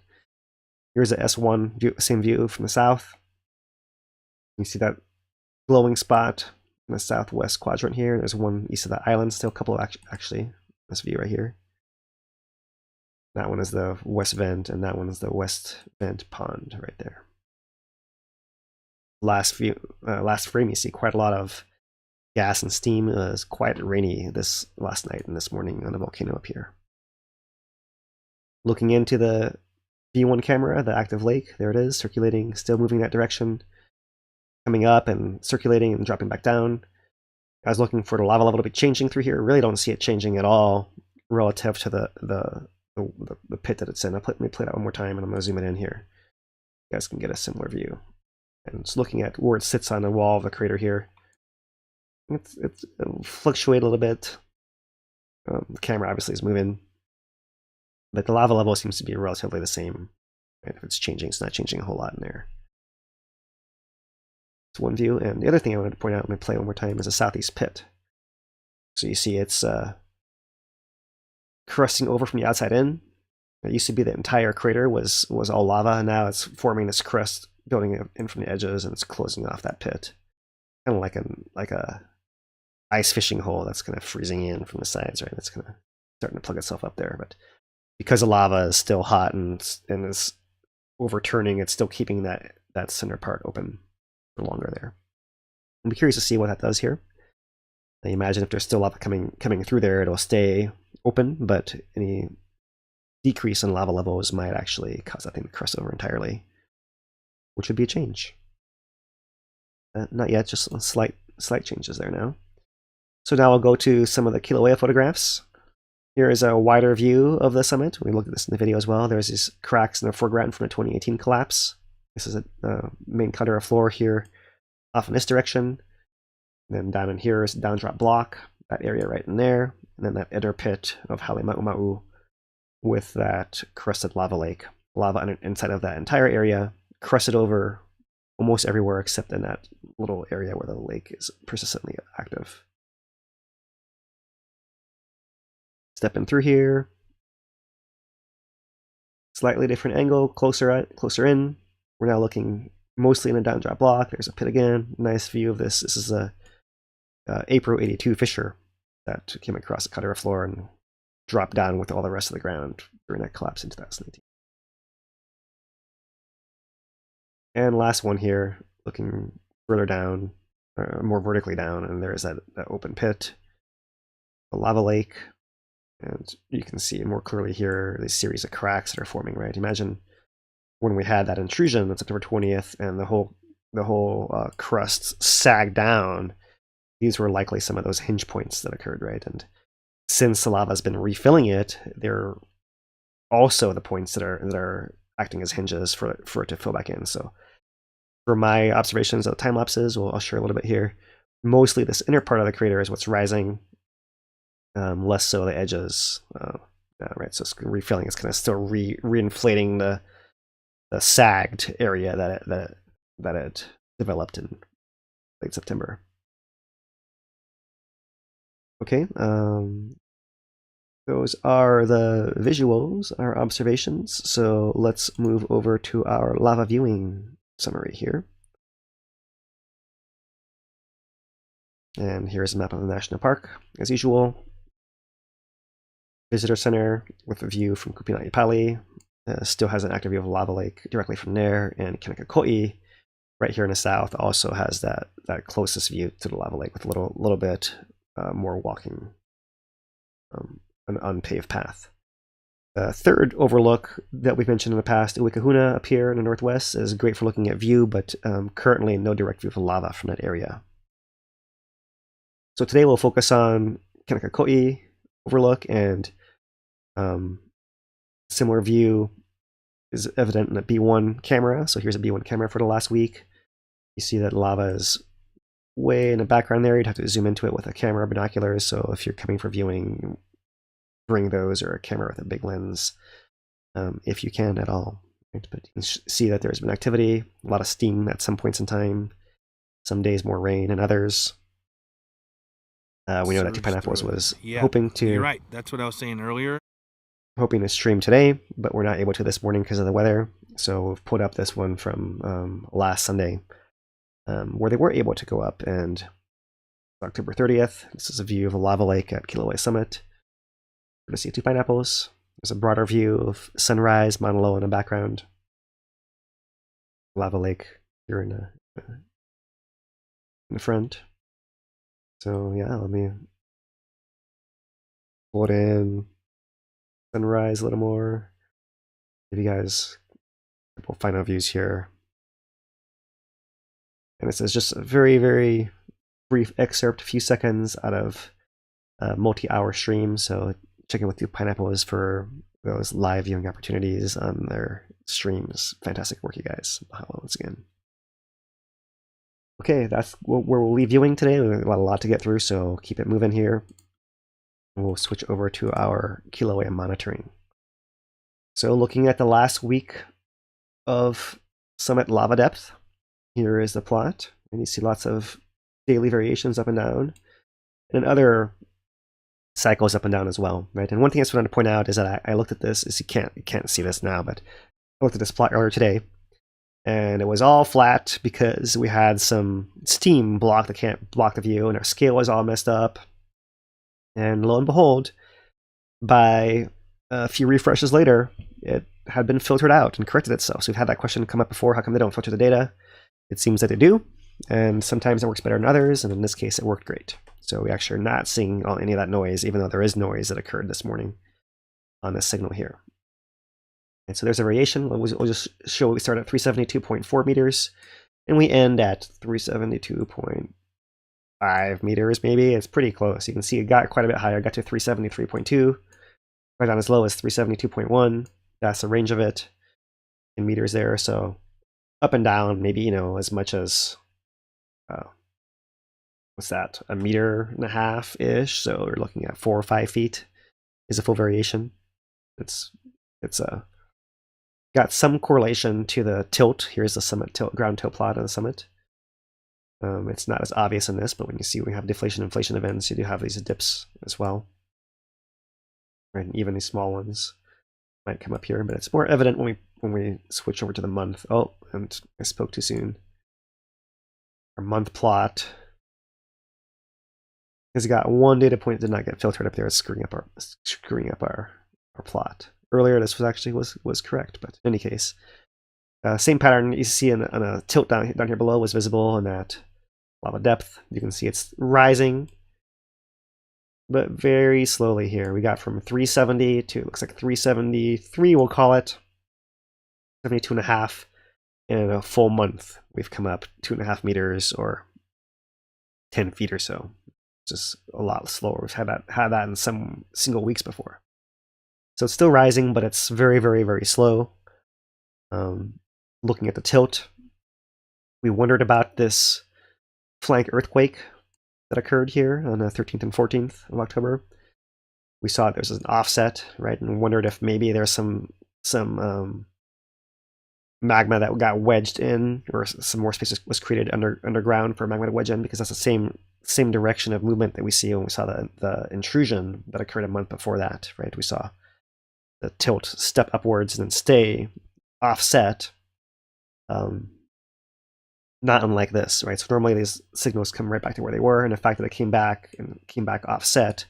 Here's the S1 view, same view from the south. You see that glowing spot in the southwest quadrant here. There's one east of the island, still a couple of actually, this view right here. That one is the west vent, and that one is the west vent pond right there. Last frame, you see quite a lot of gas and steam. It was quite rainy this last night and this morning on the volcano up here. Looking into the V1 camera, the active lake, there it is, circulating, still moving that direction, coming up and circulating and dropping back down. I was looking for the lava level to be changing through here. Really don't see it changing at all relative to the pit that it's in. Let me play that one more time, and I'm going to zoom it in here. You guys can get a similar view. And just looking at where it sits on the wall of the crater here, it'll fluctuate a little bit. The camera obviously is moving, but the lava level seems to be relatively the same. Right? If it's changing, it's not changing a whole lot in there. It's one view, and the other thing I wanted to point out, let me play one more time, is the southeast pit. So you see it's crusting over from the outside in. It used to be the entire crater was all lava, and now it's forming this crust building in from the edges, and it's closing off that pit. Kind of like a ice fishing hole that's kind of freezing in from the sides, right? It's kind of starting to plug itself up there, but because the lava is still hot and is overturning, it's still keeping that center part open for longer there. I'll be curious to see what that does here. I imagine if there's still lava coming through there, it'll stay open, but any decrease in lava levels might actually cause that thing to crust over entirely, which would be a change. Not yet, just slight changes there now. So now I'll go to some of the Kilauea photographs. Here is a wider view of the summit. We looked at this in the video as well. There's these cracks in the foreground from the 2018 collapse. This is a main cutter of floor here off in this direction. And then down in here is a downdrop block, that area right in there. And then that inner pit of Hale with that crusted lava lake. Lava inside of that entire area, crusted over almost everywhere except in that little area where the lake is persistently active. Stepping through here. Slightly different angle, closer in. We're now looking mostly in a downdrop block. There's a pit again. Nice view of this. This is a April 82 fissure that came across the cutter floor and dropped down with all the rest of the ground during that collapse in 2018. And last one here, looking further down, more vertically down, and there's that open pit, the lava lake, and you can see more clearly here these series of cracks that are forming, right? Imagine when we had that intrusion on September 20th and the whole crust sagged down. These were likely some of those hinge points that occurred, right? And since the lava has been refilling it, they're also the points that are acting as hinges for it to fill back in. So for my observations of the time lapses, I'll share a little bit here. Mostly this inner part of the crater is what's rising, less so the edges, right? So it's refilling. It's kind of still reinflating the sagged area that it developed in late September. Okay, those are the visuals, our observations. So let's move over to our lava viewing summary here. And here's a map of the national park, as usual. Visitor center with a view from Kupina'ipali. Still has an active view of a lava lake directly from there, and Kinakakoi, right here in the south, also has that closest view to the lava lake with a little bit more walking, an unpaved path. The third overlook that we've mentioned in the past, Uwikahuna up here in the northwest, is great for looking at view, but currently no direct view of lava from that area. So today we'll focus on Kinakakoi overlook, and similar view is evident in the B1 camera. So here's a B1 camera for the last week. You see that lava is way in the background there. You'd have to zoom into it with a camera or binoculars. So if you're coming for viewing, bring those or a camera with a big lens, if you can at all. Right? But you can see that there's been activity, a lot of steam at some points in time, some days more rain and others. We know that Two Pineapples was hoping to... You're right, that's what I was saying earlier. Hoping to stream today, but we're not able to this morning because of the weather. So we've put up this one from last Sunday, where they were able to go up and October 30th. This is a view of a lava lake at Kilauea Summit. We're going to see 2 pineapples. There's a broader view of sunrise, Maunaloa in the background. Lava lake here in the front. So yeah, let me pull it in, sunrise a little more. Give you guys a couple final views here. And this is just a very, very brief excerpt, a few seconds out of a multi-hour stream. So check in with 2 pineapples for those live viewing opportunities on their streams. Fantastic work, you guys. Mahalo once again. Okay, that's where we'll leave viewing today. We've got a lot to get through, so keep it moving here. We'll switch over to our Kilauea monitoring. So looking at the last week of summit lava depth, here is the plot, and you see lots of daily variations up and down, and other cycles up and down as well, right? And one thing I just wanted to point out is that I looked at this, you can't see this now, but I looked at this plot earlier today, and it was all flat because we had some steam block the view, and our scale was all messed up. And lo and behold, by a few refreshes later, it had been filtered out and corrected itself. So we've had that question come up before, how come they don't filter the data? It seems that they do, and sometimes it works better than others, and in this case it worked great. So we actually are not seeing any of that noise, even though there is noise that occurred this morning on this signal here. And so there's a variation. We'll just show we start at 372.4 meters, and we end at 372.5 meters maybe. It's pretty close. You can see it got quite a bit higher. It got to 373.2. Right down as low as 372.1. That's the range of it in meters there. So up and down, maybe, as much as, what's that, 1.5 meters-ish. So we're looking at 4 or 5 feet is a full variation. It's got some correlation to the tilt. Here's the summit tilt, ground tilt plot of the summit. It's not as obvious in this, but when you see we have deflation, inflation events, you do have these dips as well. Right, and even these small ones might come up here, but it's more evident when we switch over to the month. Oh, and I spoke too soon. Our month plot has got one data point that did not get filtered up there. It's screwing up our plot. Earlier, this was correct, but in any case, same pattern you see on a tilt down here below was visible in that lava depth. You can see it's rising, but very slowly here. We got from 370 to, it looks like 373, we'll call it, 72.5. In a full month, we've come up 2.5 meters or 10 feet or so. Just a lot slower. We've had that in some single weeks before. So it's still rising, but it's very, very, very slow. Looking at the tilt, we wondered about this flank earthquake that occurred here on the 13th and 14th of October. We saw there's an offset, right, and wondered if maybe there's some magma that got wedged in, or some more space was created underground for magma to wedge in, because that's the same direction of movement that we see when we saw the intrusion that occurred a month before that, right? We saw the tilt step upwards and then stay offset, not unlike this, right? So normally these signals come right back to where they were, and the fact that it came back offset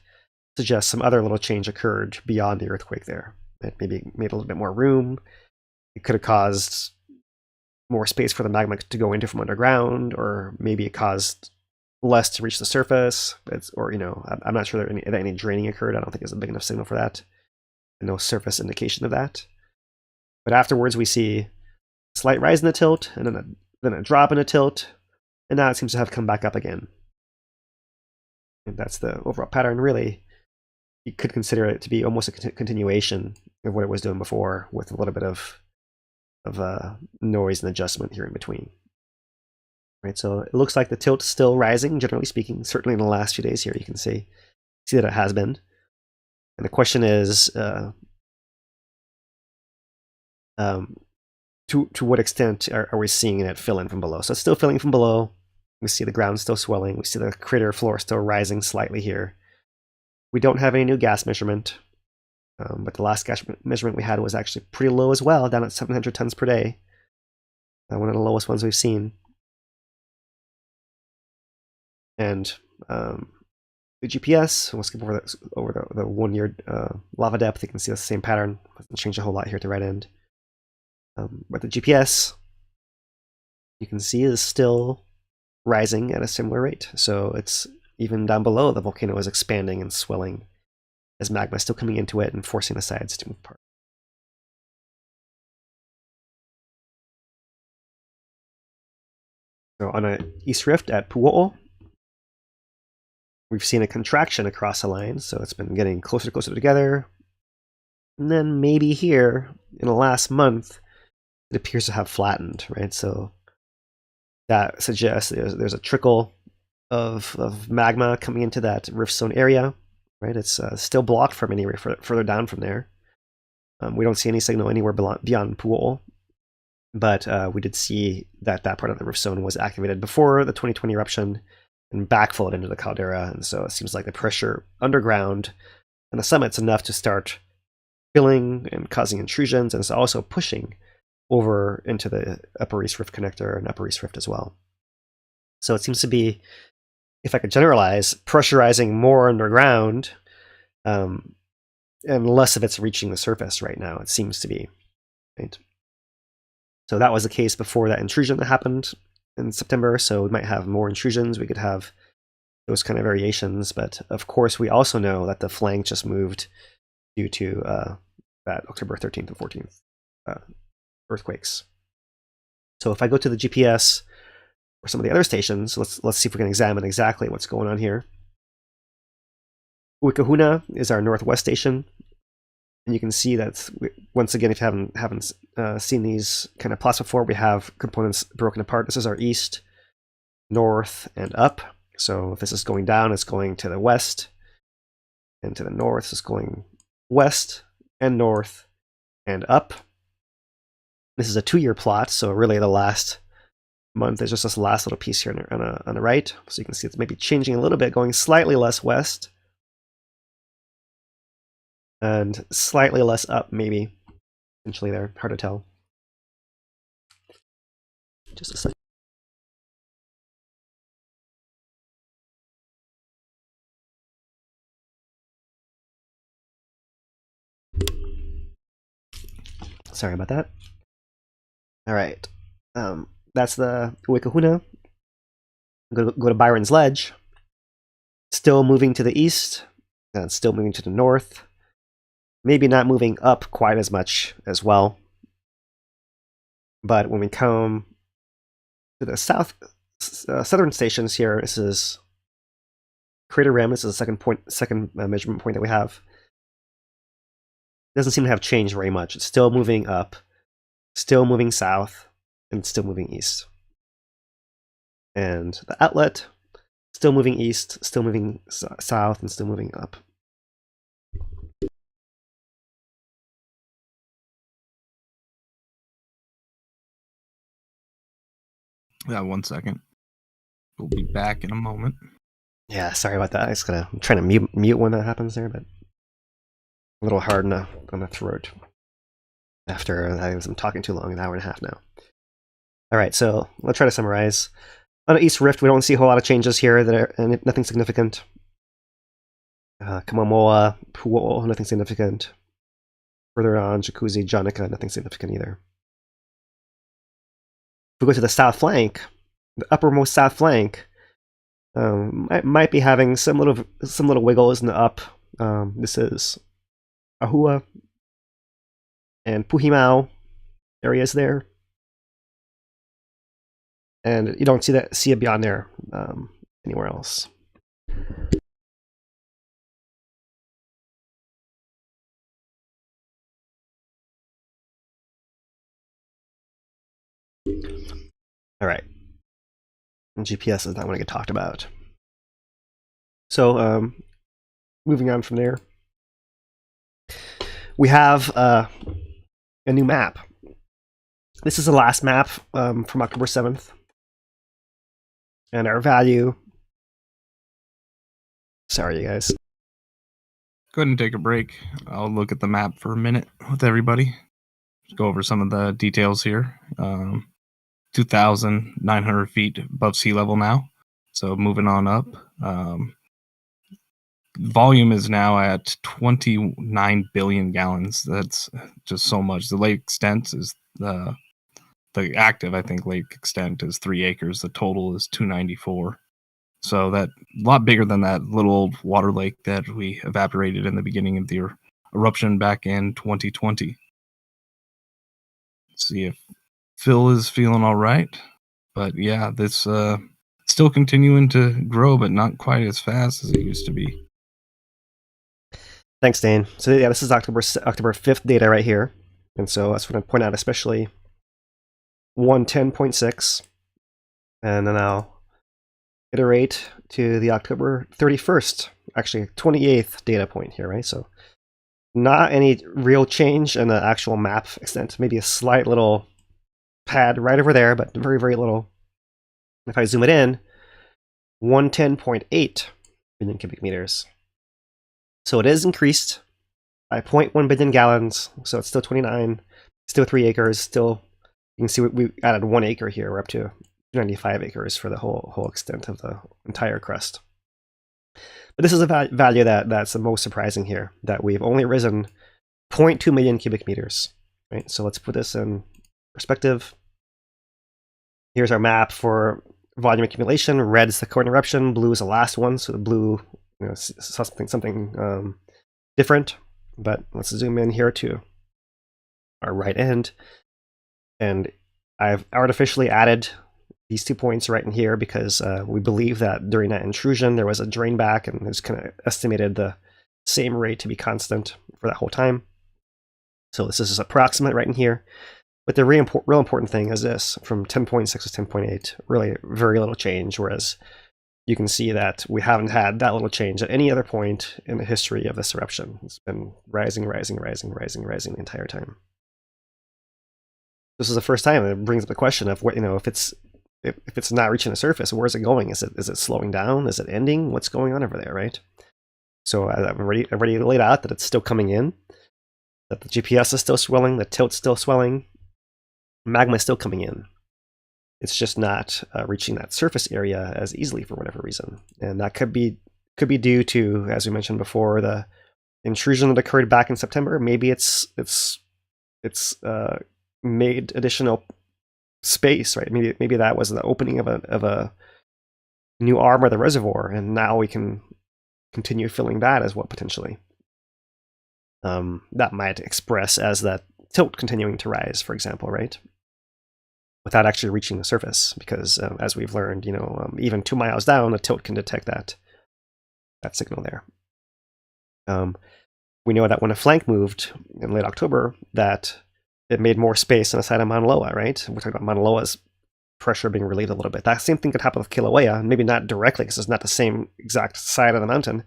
suggests some other little change occurred beyond the earthquake there. It maybe made a little bit more room. It could have caused more space for the magma to go into from underground, or maybe it caused less to reach the surface. I'm not sure that any draining occurred. I don't think there's a big enough signal for that. No surface indication of that. But afterwards, we see a slight rise in the tilt, and then a drop in the tilt, and now it seems to have come back up again. And that's the overall pattern. Really, you could consider it to be almost a continuation of what it was doing before, with a little bit of noise and adjustment here in between. Right, so it looks like the tilt's still rising, generally speaking. Certainly in the last few days here, you can see that it has been. And the question is, to what extent are we seeing it fill in from below? So it's still filling from below. We see the ground still swelling. We see the crater floor still rising slightly here. We don't have any new gas measurement, but the last gas measurement we had was actually pretty low as well, down at 700 tons per day. One of the lowest ones we've seen. And the GPS, we'll skip over the 1 year lava depth. You can see the same pattern. Doesn't change a whole lot here at the right end. But the GPS, you can see, is still rising at a similar rate. So it's even down below, the volcano is expanding and swelling as magma is still coming into it and forcing the sides to move apart. So on an east rift at Pu'o'o, we've seen a contraction across the line, so it's been getting closer and closer together. And then maybe here, in the last month, it appears to have flattened, right? So that suggests there's a trickle of magma coming into that rift zone area, right? It's still blocked from anywhere further down from there. We don't see any signal anywhere beyond Pu'o'o, but we did see that that part of the rift zone was activated before the 2020 eruption and backflowed into the caldera, and so it seems like the pressure underground and the summit's enough to start filling and causing intrusions, and it's also pushing over into the Upper East Rift connector and Upper East Rift as well. So it seems to be, if I could generalize, pressurizing more underground, and less of it's reaching the surface right now, it seems to be. Right? So that was the case before that intrusion that happened in September, so we might have more intrusions, we could have those kind of variations, but of course we also know that the flank just moved due to that October 13th and 14th earthquakes. So if I go to the GPS or some of the other stations, let's see if we can examine exactly what's going on here. Uikahuna is our northwest station, and you can see that once again, if you haven't seen these kind of plots before, we have components broken apart. This is our east, north, and up. So if this is going down, it's going to the west, and to the north, it's going west and north and up. This is a 2-year plot, so really the last month is just this last little piece here on the right. So you can see it's maybe changing a little bit, going slightly less west and slightly less up, maybe. Potentially there, hard to tell. Just a second. Sorry about that. All right, that's the Uikahuna. Go to Byron's Ledge. Still moving to the east, and still moving to the north. Maybe not moving up quite as much as well. But when we come to the southern stations here, this is Crater Rim. This is the second measurement point that we have. It doesn't seem to have changed very much. It's still moving up, still moving south, and still moving east. And the outlet, still moving east, still moving south, and still moving up. Yeah, 1 second. We'll be back in a moment. Yeah, sorry about that. I'm trying to mute when that happens there, but a little hard on the throat after I'm talking too long, an hour and a half now. All right, so let's try to summarize. On the East Rift, we don't see a whole lot of changes here, and nothing significant. Kamamoa, Pu'o'o, nothing significant. Further on, Jacuzzi, Jonica, nothing significant either. If we go to the south flank, the uppermost south flank, might be having some little wiggles in the up. This is Ahua and Puhimau areas there, and you don't see it beyond there anywhere else. All right, and GPS is not going to get talked about. So moving on from there, we have a new map. This is the last map from October 7th. And our value... Sorry, you guys. Go ahead and take a break. I'll look at the map for a minute with everybody. Just go over some of the details here. 2,900 feet above sea level now. So moving on up. Volume is now at 29 billion gallons. That's just so much. The lake extent is the active, I think, lake extent is 3 acres. The total is 294. So that a lot bigger than that little old water lake that we evaporated in the beginning of the eruption back in 2020. Let's see if Phil is feeling all right. But yeah, this still continuing to grow, but not quite as fast as it used to be. Thanks, Dane. So yeah, this is October 5th data right here. And so that's what I point out, especially 110.6. And then I'll iterate to the October 31st, actually 28th data point here, right? So not any real change in the actual map extent. Maybe a slight little pad right over there, but very, very little. If I zoom it in, 110.8 billion cubic meters. So it is increased by 0.1 billion gallons. So it's still 29, still 3 acres. Still, you can see we added 1 acre here. We're up to 95 acres for the whole extent of the entire crust. But this is a value that's the most surprising here, that we've only risen 0.2 million cubic meters. Right. So let's put this in perspective. Here's our map for volume accumulation. Red is the current eruption. Blue is the last one. So the blue, something different. But let's zoom in here to our right end. And I've artificially added these 2 points right in here because we believe that during that intrusion there was a drain back, and it's kind of estimated the same rate to be constant for that whole time. So this is approximate right in here. But the real important thing is this, from 10.6 to 10.8, really very little change, whereas you can see that we haven't had that little change at any other point in the history of this eruption. It's been rising the entire time. This is the first time it brings up the question of what, if it's not reaching the surface, where is it going? Is it slowing down? Is it ending? What's going on over there, right? So I've already laid out that it's still coming in, that the GPS is still swelling, the tilt's still swelling, magma is still coming in. It's just not reaching that surface area as easily for whatever reason, and that could be due to, as we mentioned before, the intrusion that occurred back in September. Maybe it's made additional space, right? Maybe that was the opening of a new arm of the reservoir, and now we can continue filling that as well, potentially. That might express as that tilt continuing to rise, for example, right? Without actually reaching the surface, because as we've learned, even 2 miles down, the tilt can detect that signal there. We know that when a flank moved in late October, that it made more space on the side of Maunaloa, right? We're talking about Maunaloa's pressure being relieved a little bit. That same thing could happen with Kilauea, maybe not directly because it's not the same exact side of the mountain,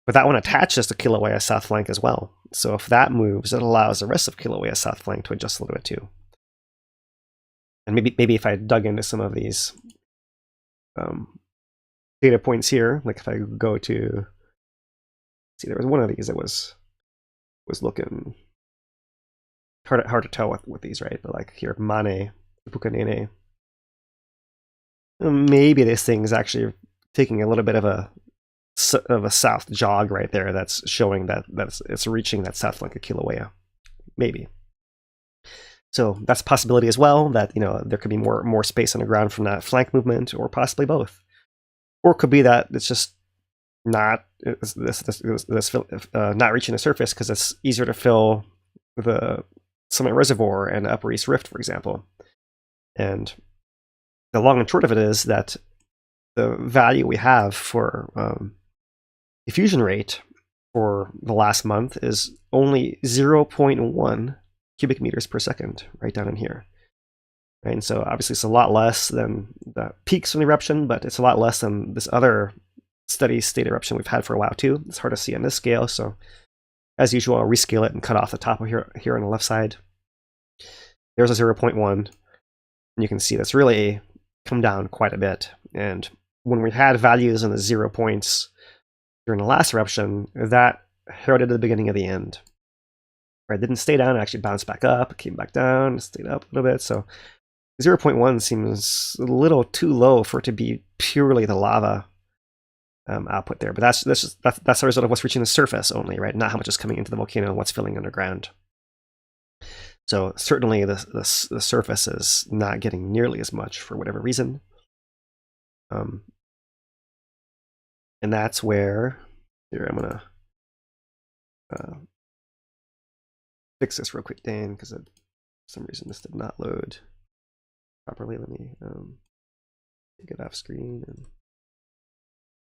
but that one attaches to Kilauea's south flank as well. So if that moves, it allows the rest of Kilauea's south flank to adjust a little bit too. And maybe if I dug into some of these data points here, like if I go to, see, there was one of these that was looking hard to tell with these, right? But like here, Mane, Pukanene, maybe this thing is actually taking a little bit of a south jog right there. That's showing that it's reaching that south flank of Kilauea, maybe. So that's a possibility as well, that there could be more space on the ground from that flank movement, or possibly both. Or it could be that it's just not not reaching the surface because it's easier to fill the Summit Reservoir and Upper East Rift, for example. And the long and short of it is that the value we have for diffusion rate for the last month is only 0.1 cubic meters per second, right down in here. Right? And so obviously it's a lot less than the peaks from the eruption, but it's a lot less than this other steady state eruption we've had for a while too. It's hard to see on this scale, so as usual, I'll rescale it and cut off the top of here on the left side. There's a 0.1, and you can see that's really come down quite a bit. And when we had values in the 0 points during the last eruption, that heralded the beginning of the end. Right, it didn't stay down, it actually bounced back up, it came back down, stayed up a little bit. So 0.1 seems a little too low for it to be purely the lava output there. But that's the result of what's reaching the surface only, right? Not how much is coming into the volcano and what's filling underground. So certainly the surface is not getting nearly as much for whatever reason. And that's where, here, I'm gonna fix this real quick, Dan, because for some reason this did not load properly. Let me get off screen and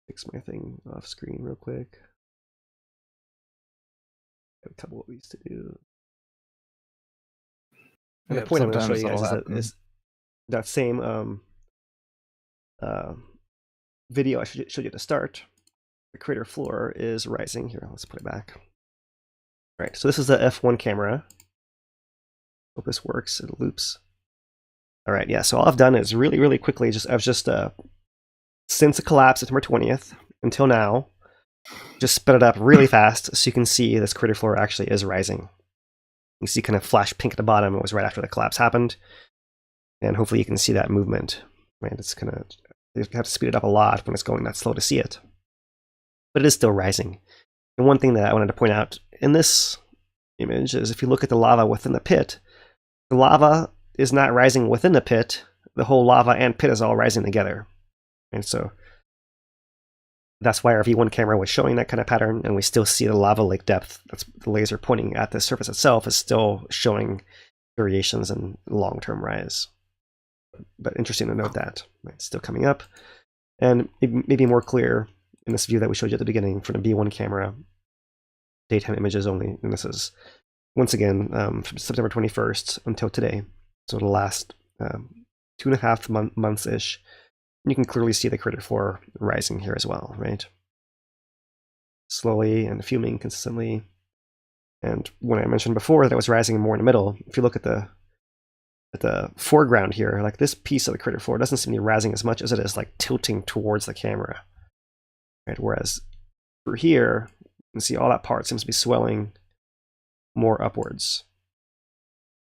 fix my thing off screen real quick. Got a couple what we used to do. And the point I'm going to show you guys is that same video I showed you at the start. The crater floor is rising. Here, let's put it back. All right, so this is the F1 camera. Hope this works. It loops. All right, yeah. So all I've done is really quickly I've just since the collapse, September 20th until now, just sped it up really fast so you can see this crater floor actually is rising. You see kind of flash pink at the bottom. It was right after the collapse happened, and hopefully you can see that movement. Right, it's kind of, you have to speed it up a lot when it's going that slow to see it, but it is still rising. And one thing that I wanted to point out in this image is if you look at the lava within the pit, the lava is not rising within the pit. The whole lava and pit is all rising together. And so that's why our V1 camera was showing that kind of pattern, and we still see the lava lake depth. That's the laser pointing at the surface itself is still showing variations in long-term rise. But interesting to note that it's still coming up, and maybe more clear in this view that we showed you at the beginning from the B1 camera, daytime images only. And this is once again from September 21st until today, so the last 2.5 months ish. You can clearly see the crater floor rising here as well, right? Slowly and fuming consistently. And when I mentioned before that it was rising more in the middle, if you look at the foreground here, like this piece of the crater floor doesn't seem to be rising as much as it is like tilting towards the camera, right? Whereas for here, you can see all that part seems to be swelling more upwards.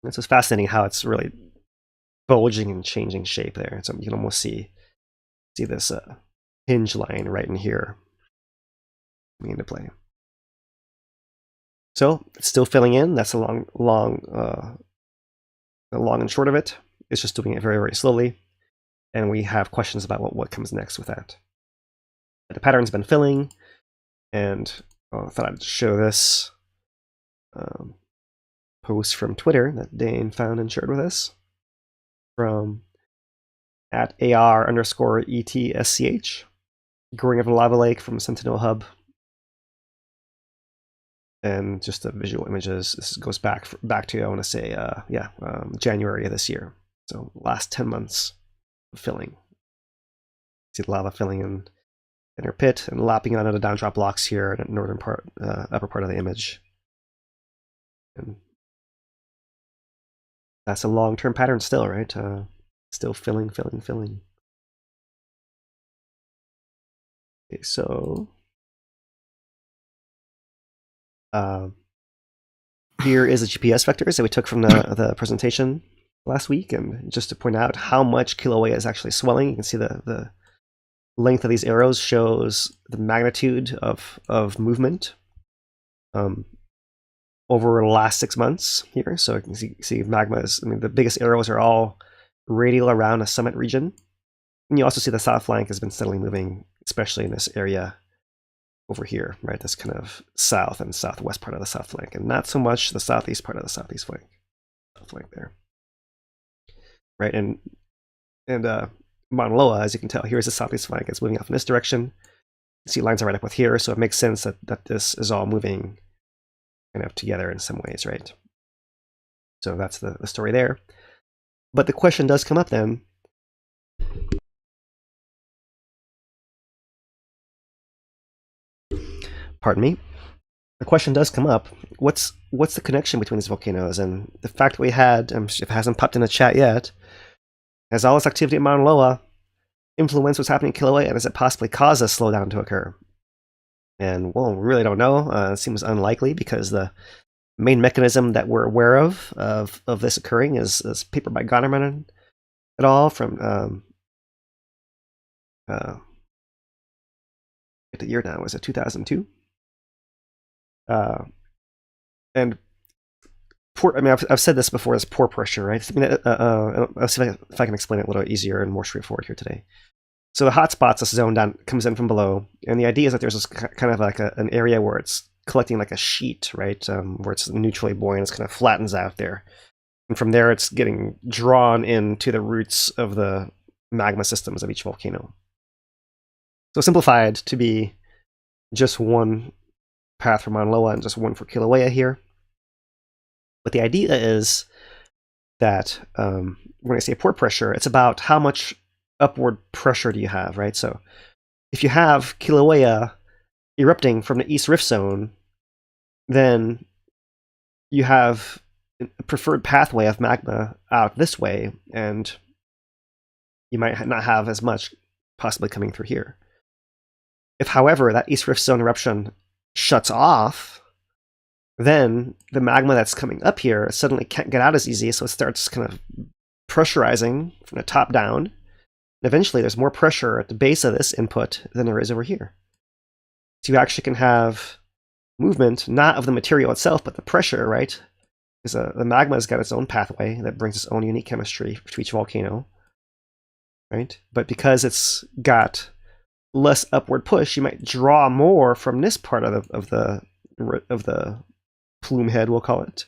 And so it's fascinating how it's really bulging and changing shape there. So you can almost see this hinge line right in here coming into play. So it's still filling in. That's the long and short of it. It's just doing it very slowly, and we have questions about what comes next with that. But the pattern's been filling, and I thought I'd show this post from Twitter that Dane found and shared with us from at AR_ETSCH, growing of a lava lake from Sentinel Hub. And just the visual images. This goes back to, I want to say, January of this year. So last 10 months of filling. See the lava filling in our pit and lapping onto the down drop blocks here in the northern part, upper part of the image. And that's a long-term pattern still, right? Still filling. Okay, so here is the GPS vectors that we took from the presentation last week, and just to point out how much Kilauea is actually swelling. You can see the length of these arrows shows the magnitude of movement over the last 6 months here. So you can see magma is, the biggest arrows are all radial around a summit region. And you also see the south flank has been steadily moving, especially in this area over here, right? This kind of south and southwest part of the south flank, and not so much the southeast part of the southeast flank. South flank there. Right, and Maunaloa, as you can tell, here's the southeast flank. It's moving off in this direction. You see lines are right up with here, so it makes sense that this is all moving kind of together in some ways, right? So that's the story there. But the question does come up then. Pardon me. The question does come up. What's the connection between these volcanoes? And the fact that we had, if it hasn't popped in the chat yet, has all this activity at Mauna Loa influence what's happening in Kilauea, and does it possibly cause a slowdown to occur? And well, we really don't know. It seems unlikely because the main mechanism that we're aware of this occurring is this paper by Gonerman et al. From the year now, is it 2002? And poor, I mean, I've said this before, it's pore pressure, right? I mean, I'll see if I can explain it a little easier and more straightforward here today. So the hot spots, this zone down comes in from below, and the idea is that there's this kind of like an area where it's collecting like a sheet, right? Where it's neutrally buoyant, it's kind of flattens out there. And from there, it's getting drawn into the roots of the magma systems of each volcano. So simplified to be just one path for Maunaloa and just one for Kilauea here. But the idea is that when I say pore pressure, it's about how much upward pressure do you have, right? So if you have Kilauea erupting from the East Rift Zone, then you have a preferred pathway of magma out this way, and you might not have as much possibly coming through here. If, however, that East Rift Zone eruption shuts off, then the magma that's coming up here suddenly can't get out as easy, so it starts kind of pressurizing from the top down. And eventually there's more pressure at the base of this input than there is over here. So you actually can have movement, not of the material itself, but the pressure, right? Because the magma has got its own pathway that brings its own unique chemistry to each volcano, right? But because it's got less upward push, you might draw more from this part of the plume head, we'll call it,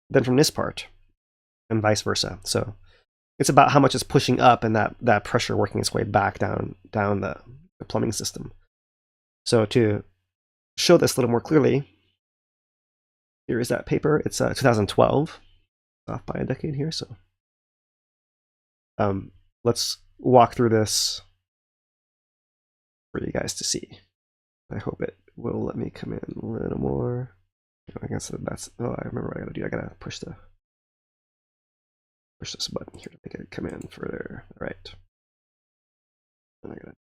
than from this part, and vice versa. So it's about how much it's pushing up and that pressure working its way back down the plumbing system. So to show this a little more clearly, here is that paper. It's 2012, off by a decade here. So let's walk through this for you guys to see. I hope it will let me come in a little more. I guess that's, oh, I remember what I gotta do. I gotta push this button here to make it come in further. All right. And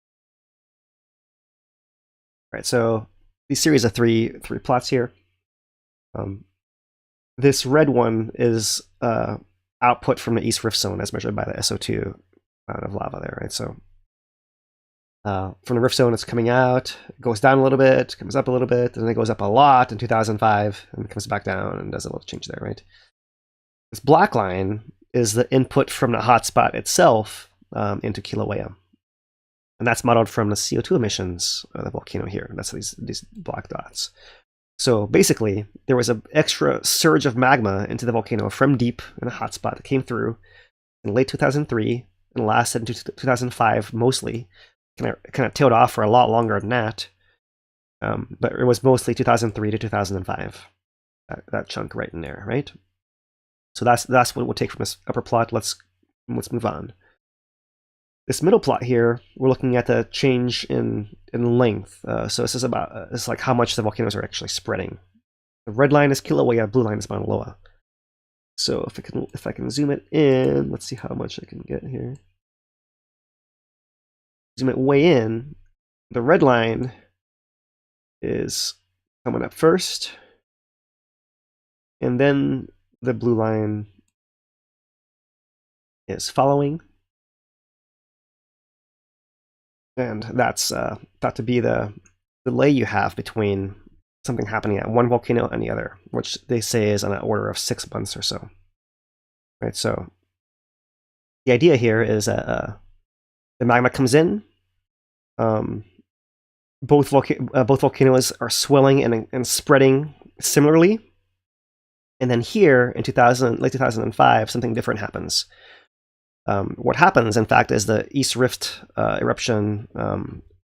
all right, so these series of three plots here. This red one is output from the East Rift Zone as measured by the SO2 amount of lava there, right? So from the Rift Zone, it's coming out, it goes down a little bit, comes up a little bit, and then it goes up a lot in 2005, and comes back down and does a little change there, right? This black line is the input from the hotspot itself into Kilauea. And that's modeled from the CO2 emissions of the volcano here. That's these black dots. So basically, there was an extra surge of magma into the volcano from deep in a hotspot that came through in late 2003 and lasted into 2005 mostly. Kind of tailed off for a lot longer than that. But it was mostly 2003 to 2005. That chunk right in there, right? So that's what we'll take from this upper plot. Let's move on. This middle plot here, we're looking at the change in length. So this is about it's like how much the volcanoes are actually spreading. The red line is Kilauea, blue line is Maunaloa. So if I can zoom it in, let's see how much I can get here. Zoom it way in. The red line is coming up first, and then the blue line is following. And that's thought to be the delay you have between something happening at one volcano and the other, which they say is on an order of 6 months or so. Right. So the idea here is that the magma comes in. Both volcanoes are swelling and spreading similarly. And then here in late 2005, something different happens. What happens, in fact, is the East Rift eruption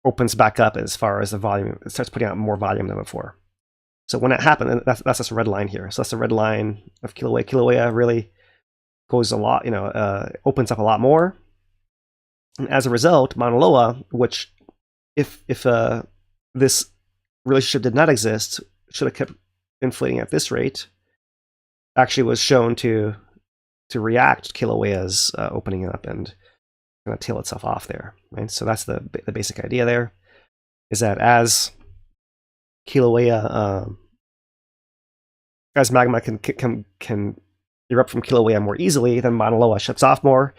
opens back up as far as the volume. It starts putting out more volume than before. So when it happened, that's this red line here. So that's the red line of Kilauea. Kilauea really goes a lot, opens up a lot more. And as a result, Maunaloa, which if this relationship did not exist, should have kept inflating at this rate, actually was shown to react to Kilauea's opening up and kind of tail itself off there, right? So that's the basic idea there, is that as Kilauea, as magma can erupt from Kilauea more easily, then Maunaloa shuts off more,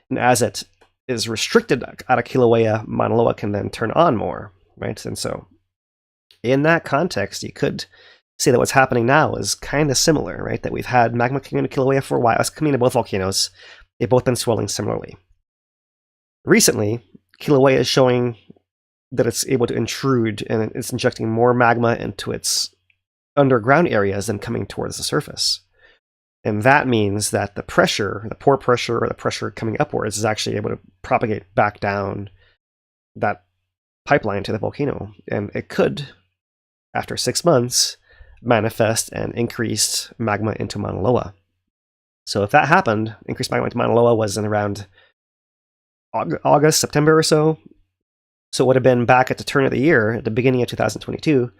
and as it is restricted out of Kilauea, Maunaloa can then turn on more, right? And so in that context, you could say that what's happening now is kind of similar, right? That we've had magma coming into Kilauea for a while. It's coming to both volcanoes. They've both been swelling similarly. Recently, Kilauea is showing that it's able to intrude and it's injecting more magma into its underground areas than coming towards the surface. And that means that the pressure, the pore pressure or the pressure coming upwards is actually able to propagate back down that pipeline to the volcano. And it could, after 6 months, manifest an increased magma into Maunaloa. So if that happened, increased magma into Maunaloa was in around August, September or so. So it would have been back at the turn of the year, at the beginning of 2022,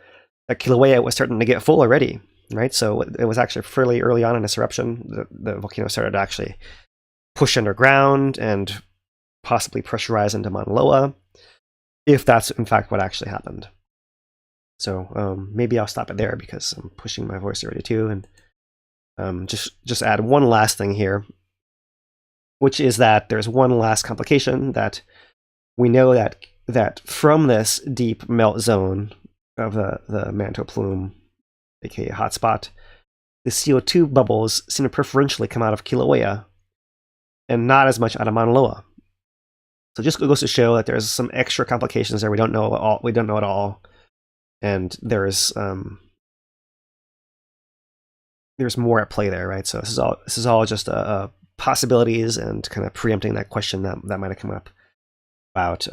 that Kilauea was starting to get full already, right? So it was actually fairly early on in its eruption. The volcano started to actually push underground and possibly pressurize into Maunaloa, if that's in fact what actually happened. So maybe I'll stop it there because I'm pushing my voice already too. And just add one last thing here, which is that there's one last complication that we know that from this deep melt zone of the mantle plume, aka hotspot, the CO2 bubbles seem to preferentially come out of Kilauea and not as much out of Maunaloa. So just goes to show that there's some extra complications there we don't know at all, and there's more at play there, right? So this is all just possibilities and kind of preempting that question that might have come up about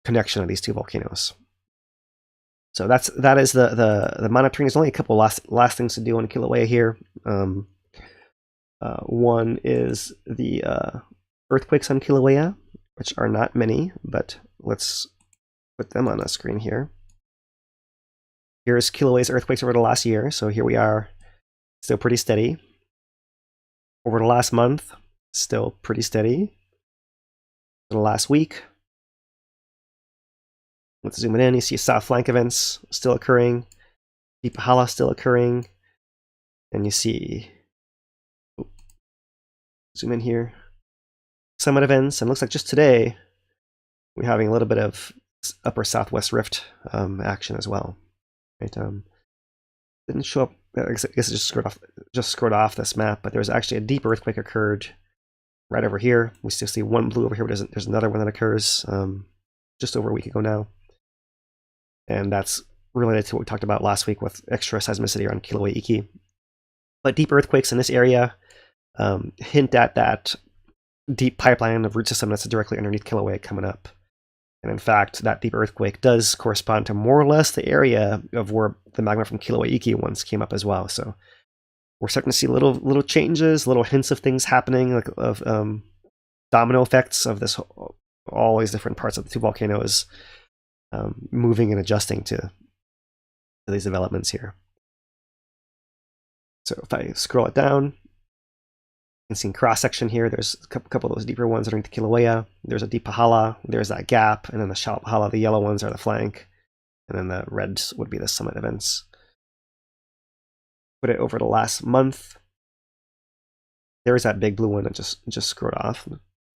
connection of these two volcanoes. So that is the monitoring. There's only a couple last things to do on Kilauea here. One is the earthquakes on Kilauea, which are not many, but let's put them on the screen here. Here's Kilauea's earthquakes over the last year. So here we are, still pretty steady. Over the last month, still pretty steady. For the last week, let's zoom it in. You see south flank events still occurring, Deep Pāhala still occurring, and you see, zoom in here, summit events, and it looks like just today we're having a little bit of upper southwest rift action as well. Right? Didn't show up. I guess it just scrolled off this map, but there's actually a deep earthquake occurred right over here. We still see one blue over here, but there's another one that occurs just over a week ago now. And that's related to what we talked about last week with extra seismicity around Kilauea Iki. But deep earthquakes in this area hint at that deep pipeline of root system that's directly underneath Kilauea coming up. And in fact, that deep earthquake does correspond to more or less the area of where the magma from Kilauea Iki once came up as well. So we're starting to see little changes, little hints of things happening, like of domino effects of this, all these different parts of the two volcanoes moving and adjusting to these developments here. So if I scroll it down, you can see cross section here. There's a couple of those deeper ones underneath the Kilauea. There's a deep Pāhala. There's that gap, and then the shallow Pāhala. The yellow ones are the flank, and then the reds would be the summit events. Put it over the last month. There's that big blue one that just scrolled off.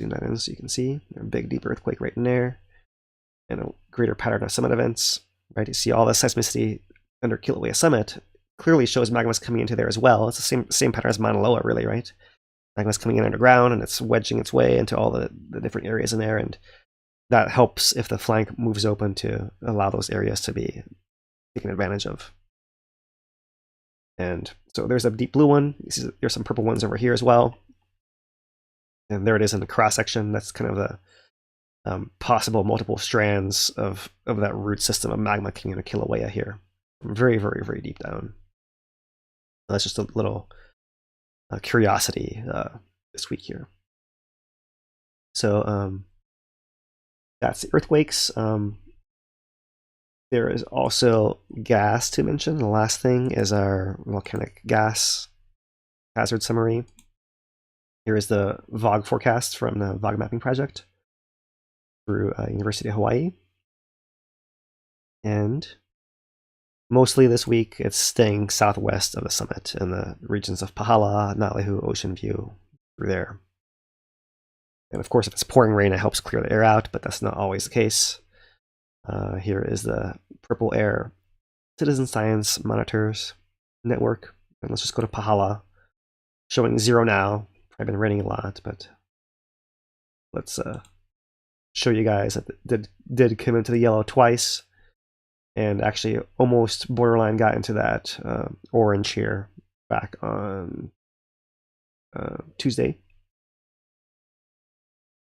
Zoom that in so you can see a big deep earthquake right in there, and a greater pattern of summit events. Right, you see all the seismicity under Kilauea summit clearly shows magma's coming into there as well. It's the same pattern as Maunaloa, really, right? Magma's coming in underground and it's wedging its way into all the different areas in there, and that helps if the flank moves open to allow those areas to be taken advantage of. And so there's a deep blue one. You see there's some purple ones over here as well. And there it is in the cross section. That's kind of the possible multiple strands of that root system of magma coming into Kilauea here. Very, very, very deep down. That's just a little curiosity this week here. So that's the earthquakes. There is also gas to mention. The last thing is our volcanic gas hazard summary. Here is the VOG forecast from the VOG mapping project through University of Hawaii. And mostly this week, it's staying southwest of the summit in the regions of Pāhala, Nalehu, Ocean View, through there. And of course, if it's pouring rain, it helps clear the air out, but that's not always the case. Here is the Purple Air Citizen Science Monitors Network. And let's just go to Pāhala, showing 0 now. Probably been raining a lot, but let's show you guys that it did come into the yellow twice, and actually almost borderline got into that orange here back on Tuesday.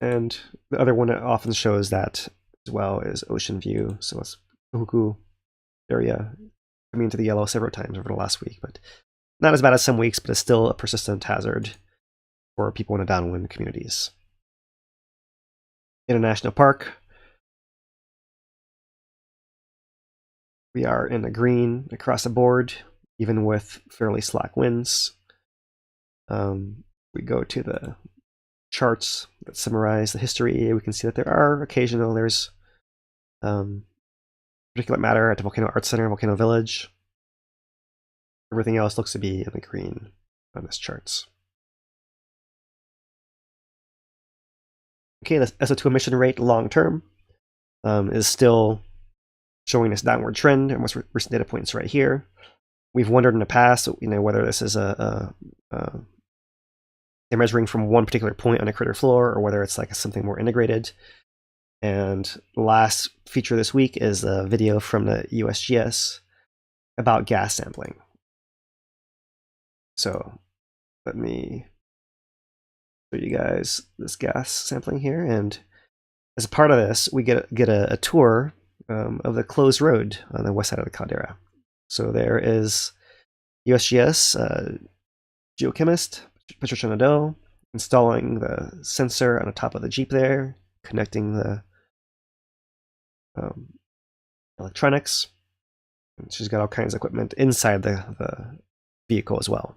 And the other one that often shows that as well is Ocean View. So it's Kahuku area coming into the yellow several times over the last week, but not as bad as some weeks, but it's still a persistent hazard for people in the downwind communities. International Park. We are in the green across the board, even with fairly slack winds. We go to the charts that summarize the history. We can see that there are occasional, there's particulate matter at the Volcano Arts Center, Volcano Village. Everything else looks to be in the green on this charts. Okay, the SO2 emission rate long term is still showing this downward trend, and most recent data points right here. We've wondered in the past, whether this is they're measuring from one particular point on a crater floor, or whether it's like something more integrated. And the last feature this week is a video from the USGS about gas sampling. So let me show you guys this gas sampling here, and as a part of this, we get a tour of the closed road on the west side of the caldera. So there is USGS geochemist Patricia Nadeau installing the sensor on the top of the Jeep there, connecting the electronics. And she's got all kinds of equipment inside the vehicle as well.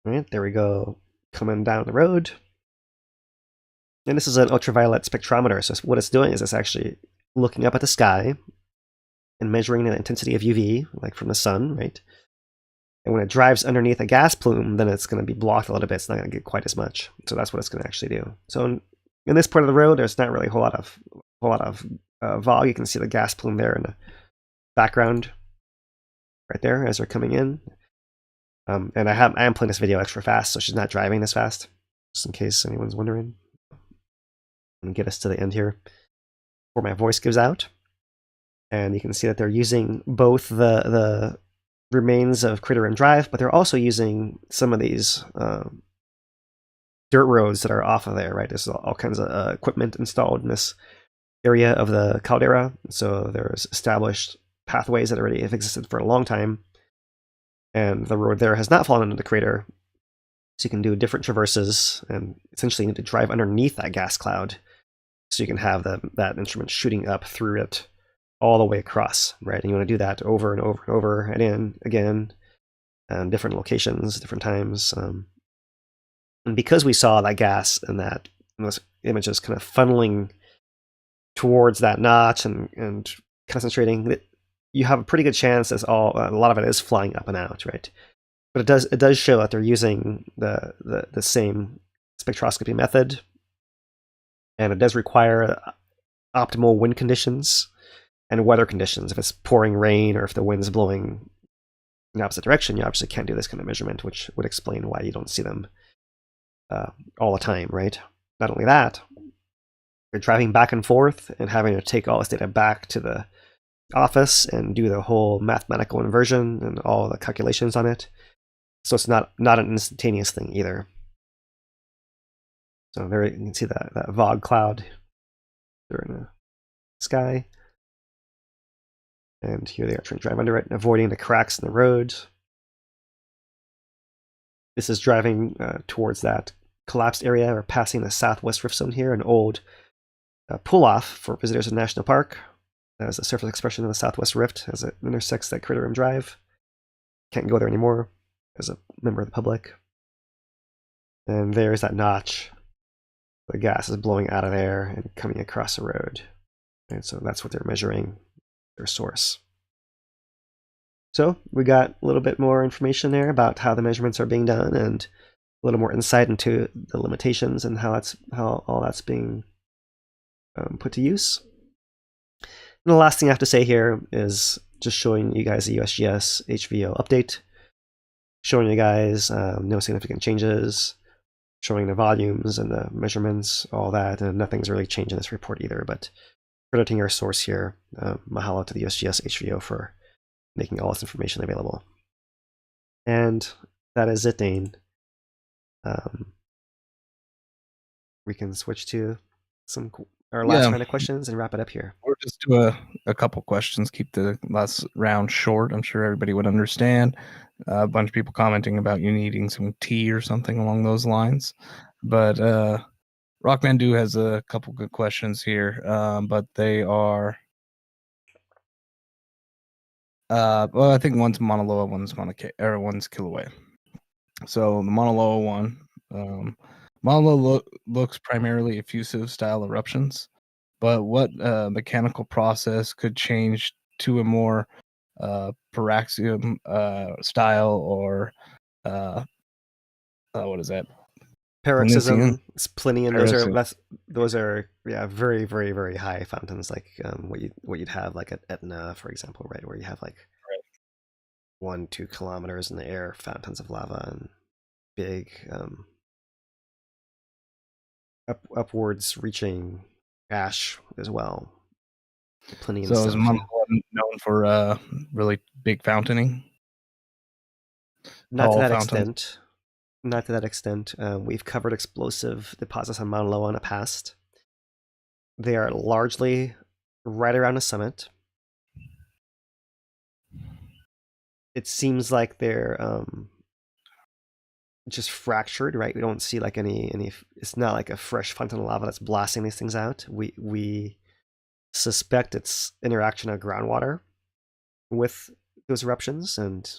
All right, there we go, coming down the road. And this is an ultraviolet spectrometer. So what it's doing is it's actually looking up at the sky and measuring the intensity of UV, like from the sun, right? And when it drives underneath a gas plume, then it's going to be blocked a little bit. It's not going to get quite as much. So that's what it's going to actually do. So in this part of the road, there's not really a whole lot of fog. You can see the gas plume there in the background, right there as they're coming in. And I am playing this video extra fast, so she's not driving this fast, just in case anyone's wondering. And get us to the end here before my voice gives out. And you can see that they're using both the remains of Crater Rim Drive, but they're also using some of these dirt roads that are off of there, right? There's all kinds of equipment installed in this area of the caldera. So there's established pathways that already have existed for a long time. And the road there has not fallen into the crater. So you can do different traverses, and essentially you need to drive underneath that gas cloud so you can have that instrument shooting up through it all the way across, right? And you want to do that over and over and over and in again, and different locations, different times. And because we saw that gas and those images kind of funneling towards that notch and concentrating, you have a pretty good chance that a lot of it is flying up and out, right? But it does show that they're using the same spectroscopy method, and it does require optimal wind conditions and weather conditions. If it's pouring rain or if the wind's blowing in the opposite direction, you obviously can't do this kind of measurement, which would explain why you don't see them all the time, right? Not only that, you're driving back and forth and having to take all this data back to the office and do the whole mathematical inversion and all the calculations on it. So it's not an instantaneous thing either. So there you can see that fog cloud there in the sky. And here they are trying to drive under it and avoiding the cracks in the road. This is driving towards that collapsed area, or passing the southwest rift zone here, an old pull-off for visitors in the national park. As a surface expression of the southwest rift as it intersects that Crater Rim Drive. Can't go there anymore as a member of the public. And there's that notch. The gas is blowing out of there and coming across the road. And so that's what they're measuring, their source. So we got a little bit more information there about how the measurements are being done, and little more insight into the limitations and how all that's being put to use. And the last thing I have to say here is just showing you guys the USGS-HVO update, showing you guys no significant changes, showing the volumes and the measurements, all that, and nothing's really changed in this report either, but crediting our source here, mahalo to the USGS-HVO for making all this information available. And that is it, Dane. We can switch to our last round of questions and wrap it up here. Or just do a couple questions, keep the last round short. I'm sure everybody would understand. A bunch of people commenting about you needing some tea or something along those lines. But Rockmandu has a couple good questions here, but they are... well, I think one's Maunaloa, one's Kilauea. So the Maunaloa one, Maunaloa looks primarily effusive style eruptions, but what mechanical process could change to a more paroxysm style, or what is that? Paroxysm, Plinian. Those are very, very, very high fountains, like what you'd have like at Etna, for example, right, where you have like 1-2 kilometers in the air, fountains of lava, and big upwards reaching ash as well. Plinian. So is Maunaloa known for really big fountaining? Not to that extent. Not to that extent. We've covered explosive deposits on Maunaloa in the past. They are largely right around the summit. It seems like they're just fractured, right? We don't see like any. It's not like a fresh fountain of lava that's blasting these things out. We suspect it's interaction of groundwater with those eruptions, and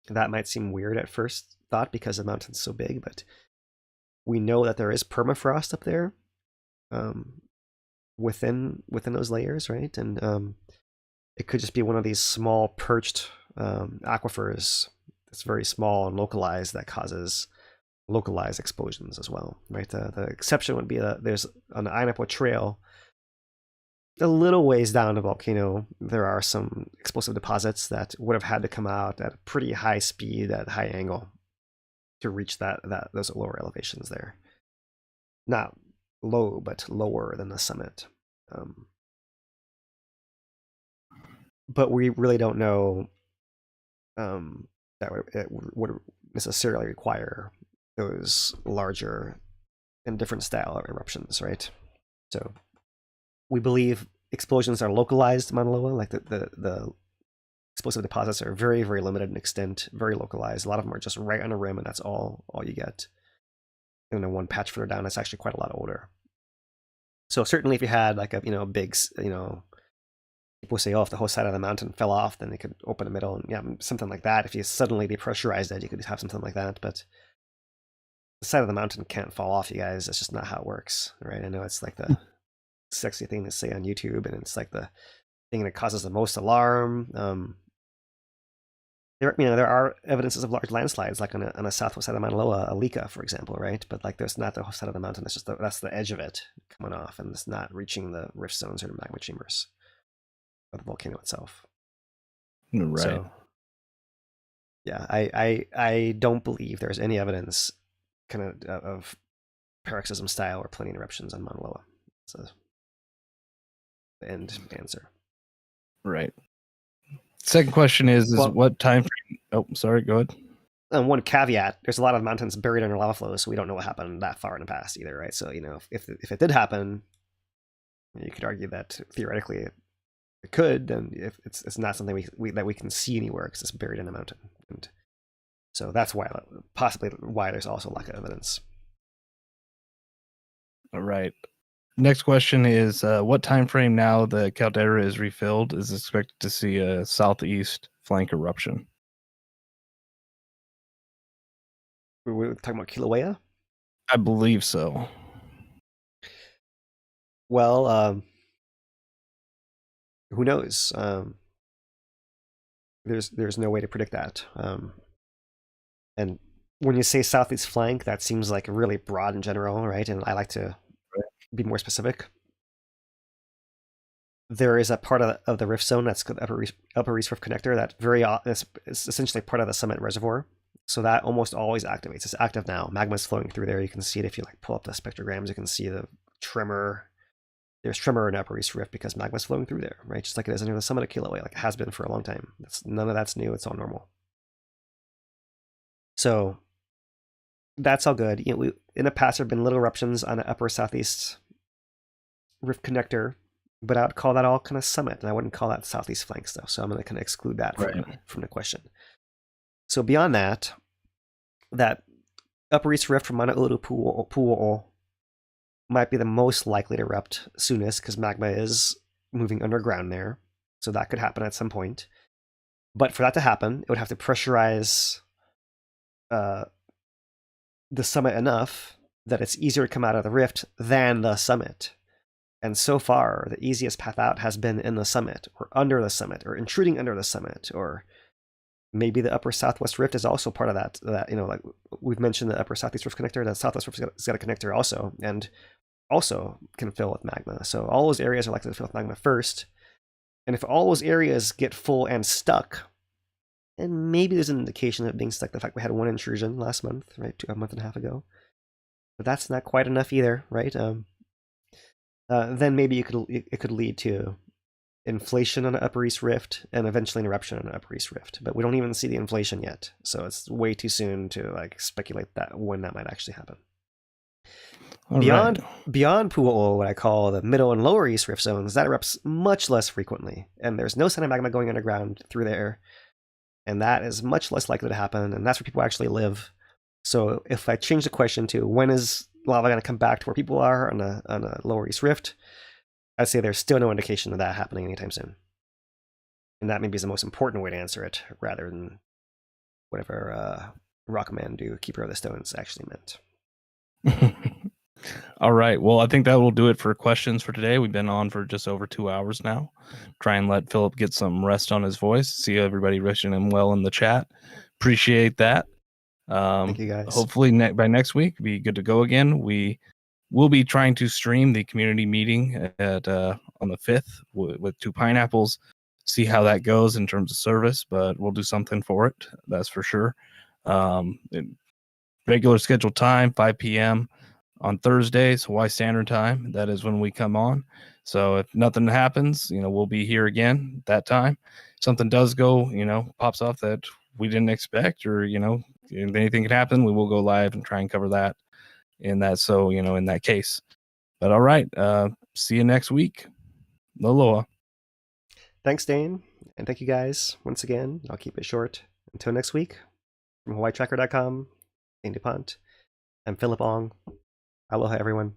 that might seem weird at first thought because the mountain's so big, but we know that there is permafrost up there within those layers, right? And it could just be one of these small perched aquifers that's very small and localized that causes localized explosions as well, right? The exception would be that there's on the Ainapo Trail, a little ways down the volcano, there are some explosive deposits that would have had to come out at a pretty high speed at high angle to reach those lower elevations there. Not low, but lower than the summit. But we really don't know that it would necessarily require those larger and different style eruptions, right? So we believe explosions are localized in Maunaloa, like the explosive deposits are very, very limited in extent, very localized. A lot of them are just right on the rim, and that's all you get. And then one patch further down, it's actually quite a lot older. So certainly if you had like a big, people say, oh, if the whole side of the mountain fell off, then they could open the middle, and something like that. If you suddenly depressurized it, you could have something like that. But the side of the mountain can't fall off, you guys. That's just not how it works, right? I know it's like the sexy thing to say on YouTube, and it's like the thing that causes the most alarm. There are evidences of large landslides, like on a southwest side of Maunaloa, Alika, for example, right? But like, there's not the whole side of the mountain. It's just that's the edge of it coming off, and it's not reaching the rift zones or the magma chambers of the volcano itself. Right. So, yeah, I don't believe there's any evidence kind of paroxysm style or Plinian eruptions on Maunaloa. So the end answer. Right. Second question is what time frame? Oh, sorry, go ahead. And one caveat: there's a lot of mountains buried under lava flows, so we don't know what happened that far in the past either, right? So if it did happen, you could argue that theoretically it could, and if it's not something that we can see anywhere because it's buried in a mountain, and so that's possibly why there's also lack of evidence. All right. Next question is, what time frame now the caldera is refilled is expected to see a southeast flank eruption? We're talking about Kilauea? I believe so. Well, who knows? There's no way to predict that. And when you say southeast flank, that seems like really broad in general, right? And I like to be more specific. There is a part of the rift zone that's called upper east rift connector that is essentially part of the summit reservoir. So that almost always activates. It's active now. Magma is flowing through there. You can see it if you like pull up the spectrograms. You can see the tremor. There's tremor in upper east rift because magma is flowing through there, right? Just like it is near the summit of Kilauea, like it has been for a long time. None of that's new. It's all normal. So that's all good. You know, in the past there have been little eruptions on the upper southeast rift connector, but I would call that all kind of summit, and I wouldn't call that southeast flank stuff. So I'm going to kind of exclude that from the question. So beyond that, that upper east rift from Maunaloa to Pu'u'o might be the most likely to erupt soonest because magma is moving underground there. So that could happen at some point. But for that to happen, it would have to pressurize the summit enough that it's easier to come out of the rift than the summit. And so far, the easiest path out has been in the summit, or under the summit, or intruding under the summit, or maybe the upper southwest rift is also part of that. That, you know, like we've mentioned the upper southeast rift connector, the southwest rift has got a connector also, and also can fill with magma. So all those areas are likely to fill with magma first. And if all those areas get full and stuck, and maybe there's an indication of it being stuck. The fact we had one intrusion last month, right, a month and a half ago, but that's not quite enough either, right? Then maybe it could lead to inflation on the upper east rift and eventually an eruption on the upper east rift. But we don't even see the inflation yet, so it's way too soon to like speculate that when that might actually happen. Beyond Pu'u'o, what I call the middle and lower east rift zones, that erupts much less frequently, and there's no sign of magma going underground through there, and that is much less likely to happen, and that's where people actually live. So if I change the question to when is lava going to come back to where people are on a lower east rift, I'd say there's still no indication of that happening anytime soon. And that maybe is the most important way to answer it, rather than whatever Rockman do Keeper of the Stones actually meant. All right. Well, I think that will do it for questions for today. We've been on for just over 2 hours now. Try and let Philip get some rest on his voice. See everybody wishing him well in the chat. Appreciate that. Thank you guys. Hopefully by next week, be good to go again. We will be trying to stream the community meeting at on the 5th with Two Pineapples. See how that goes in terms of service, but we'll do something for it. That's for sure. Regular scheduled time, 5 p.m. on Thursdays, Hawaii Standard Time. That is when we come on. So if nothing happens, we'll be here again that time. Something does go, pops off that we didn't expect, or, if anything can happen, we will go live and try and cover that in that. So, in that case. But all right. See you next week. Aloha. Thanks, Dane. And thank you guys once again. I'll keep it short. Until next week, from HawaiiTracker.com, Dane DuPont, I'm Philip Ong. Aloha, everyone.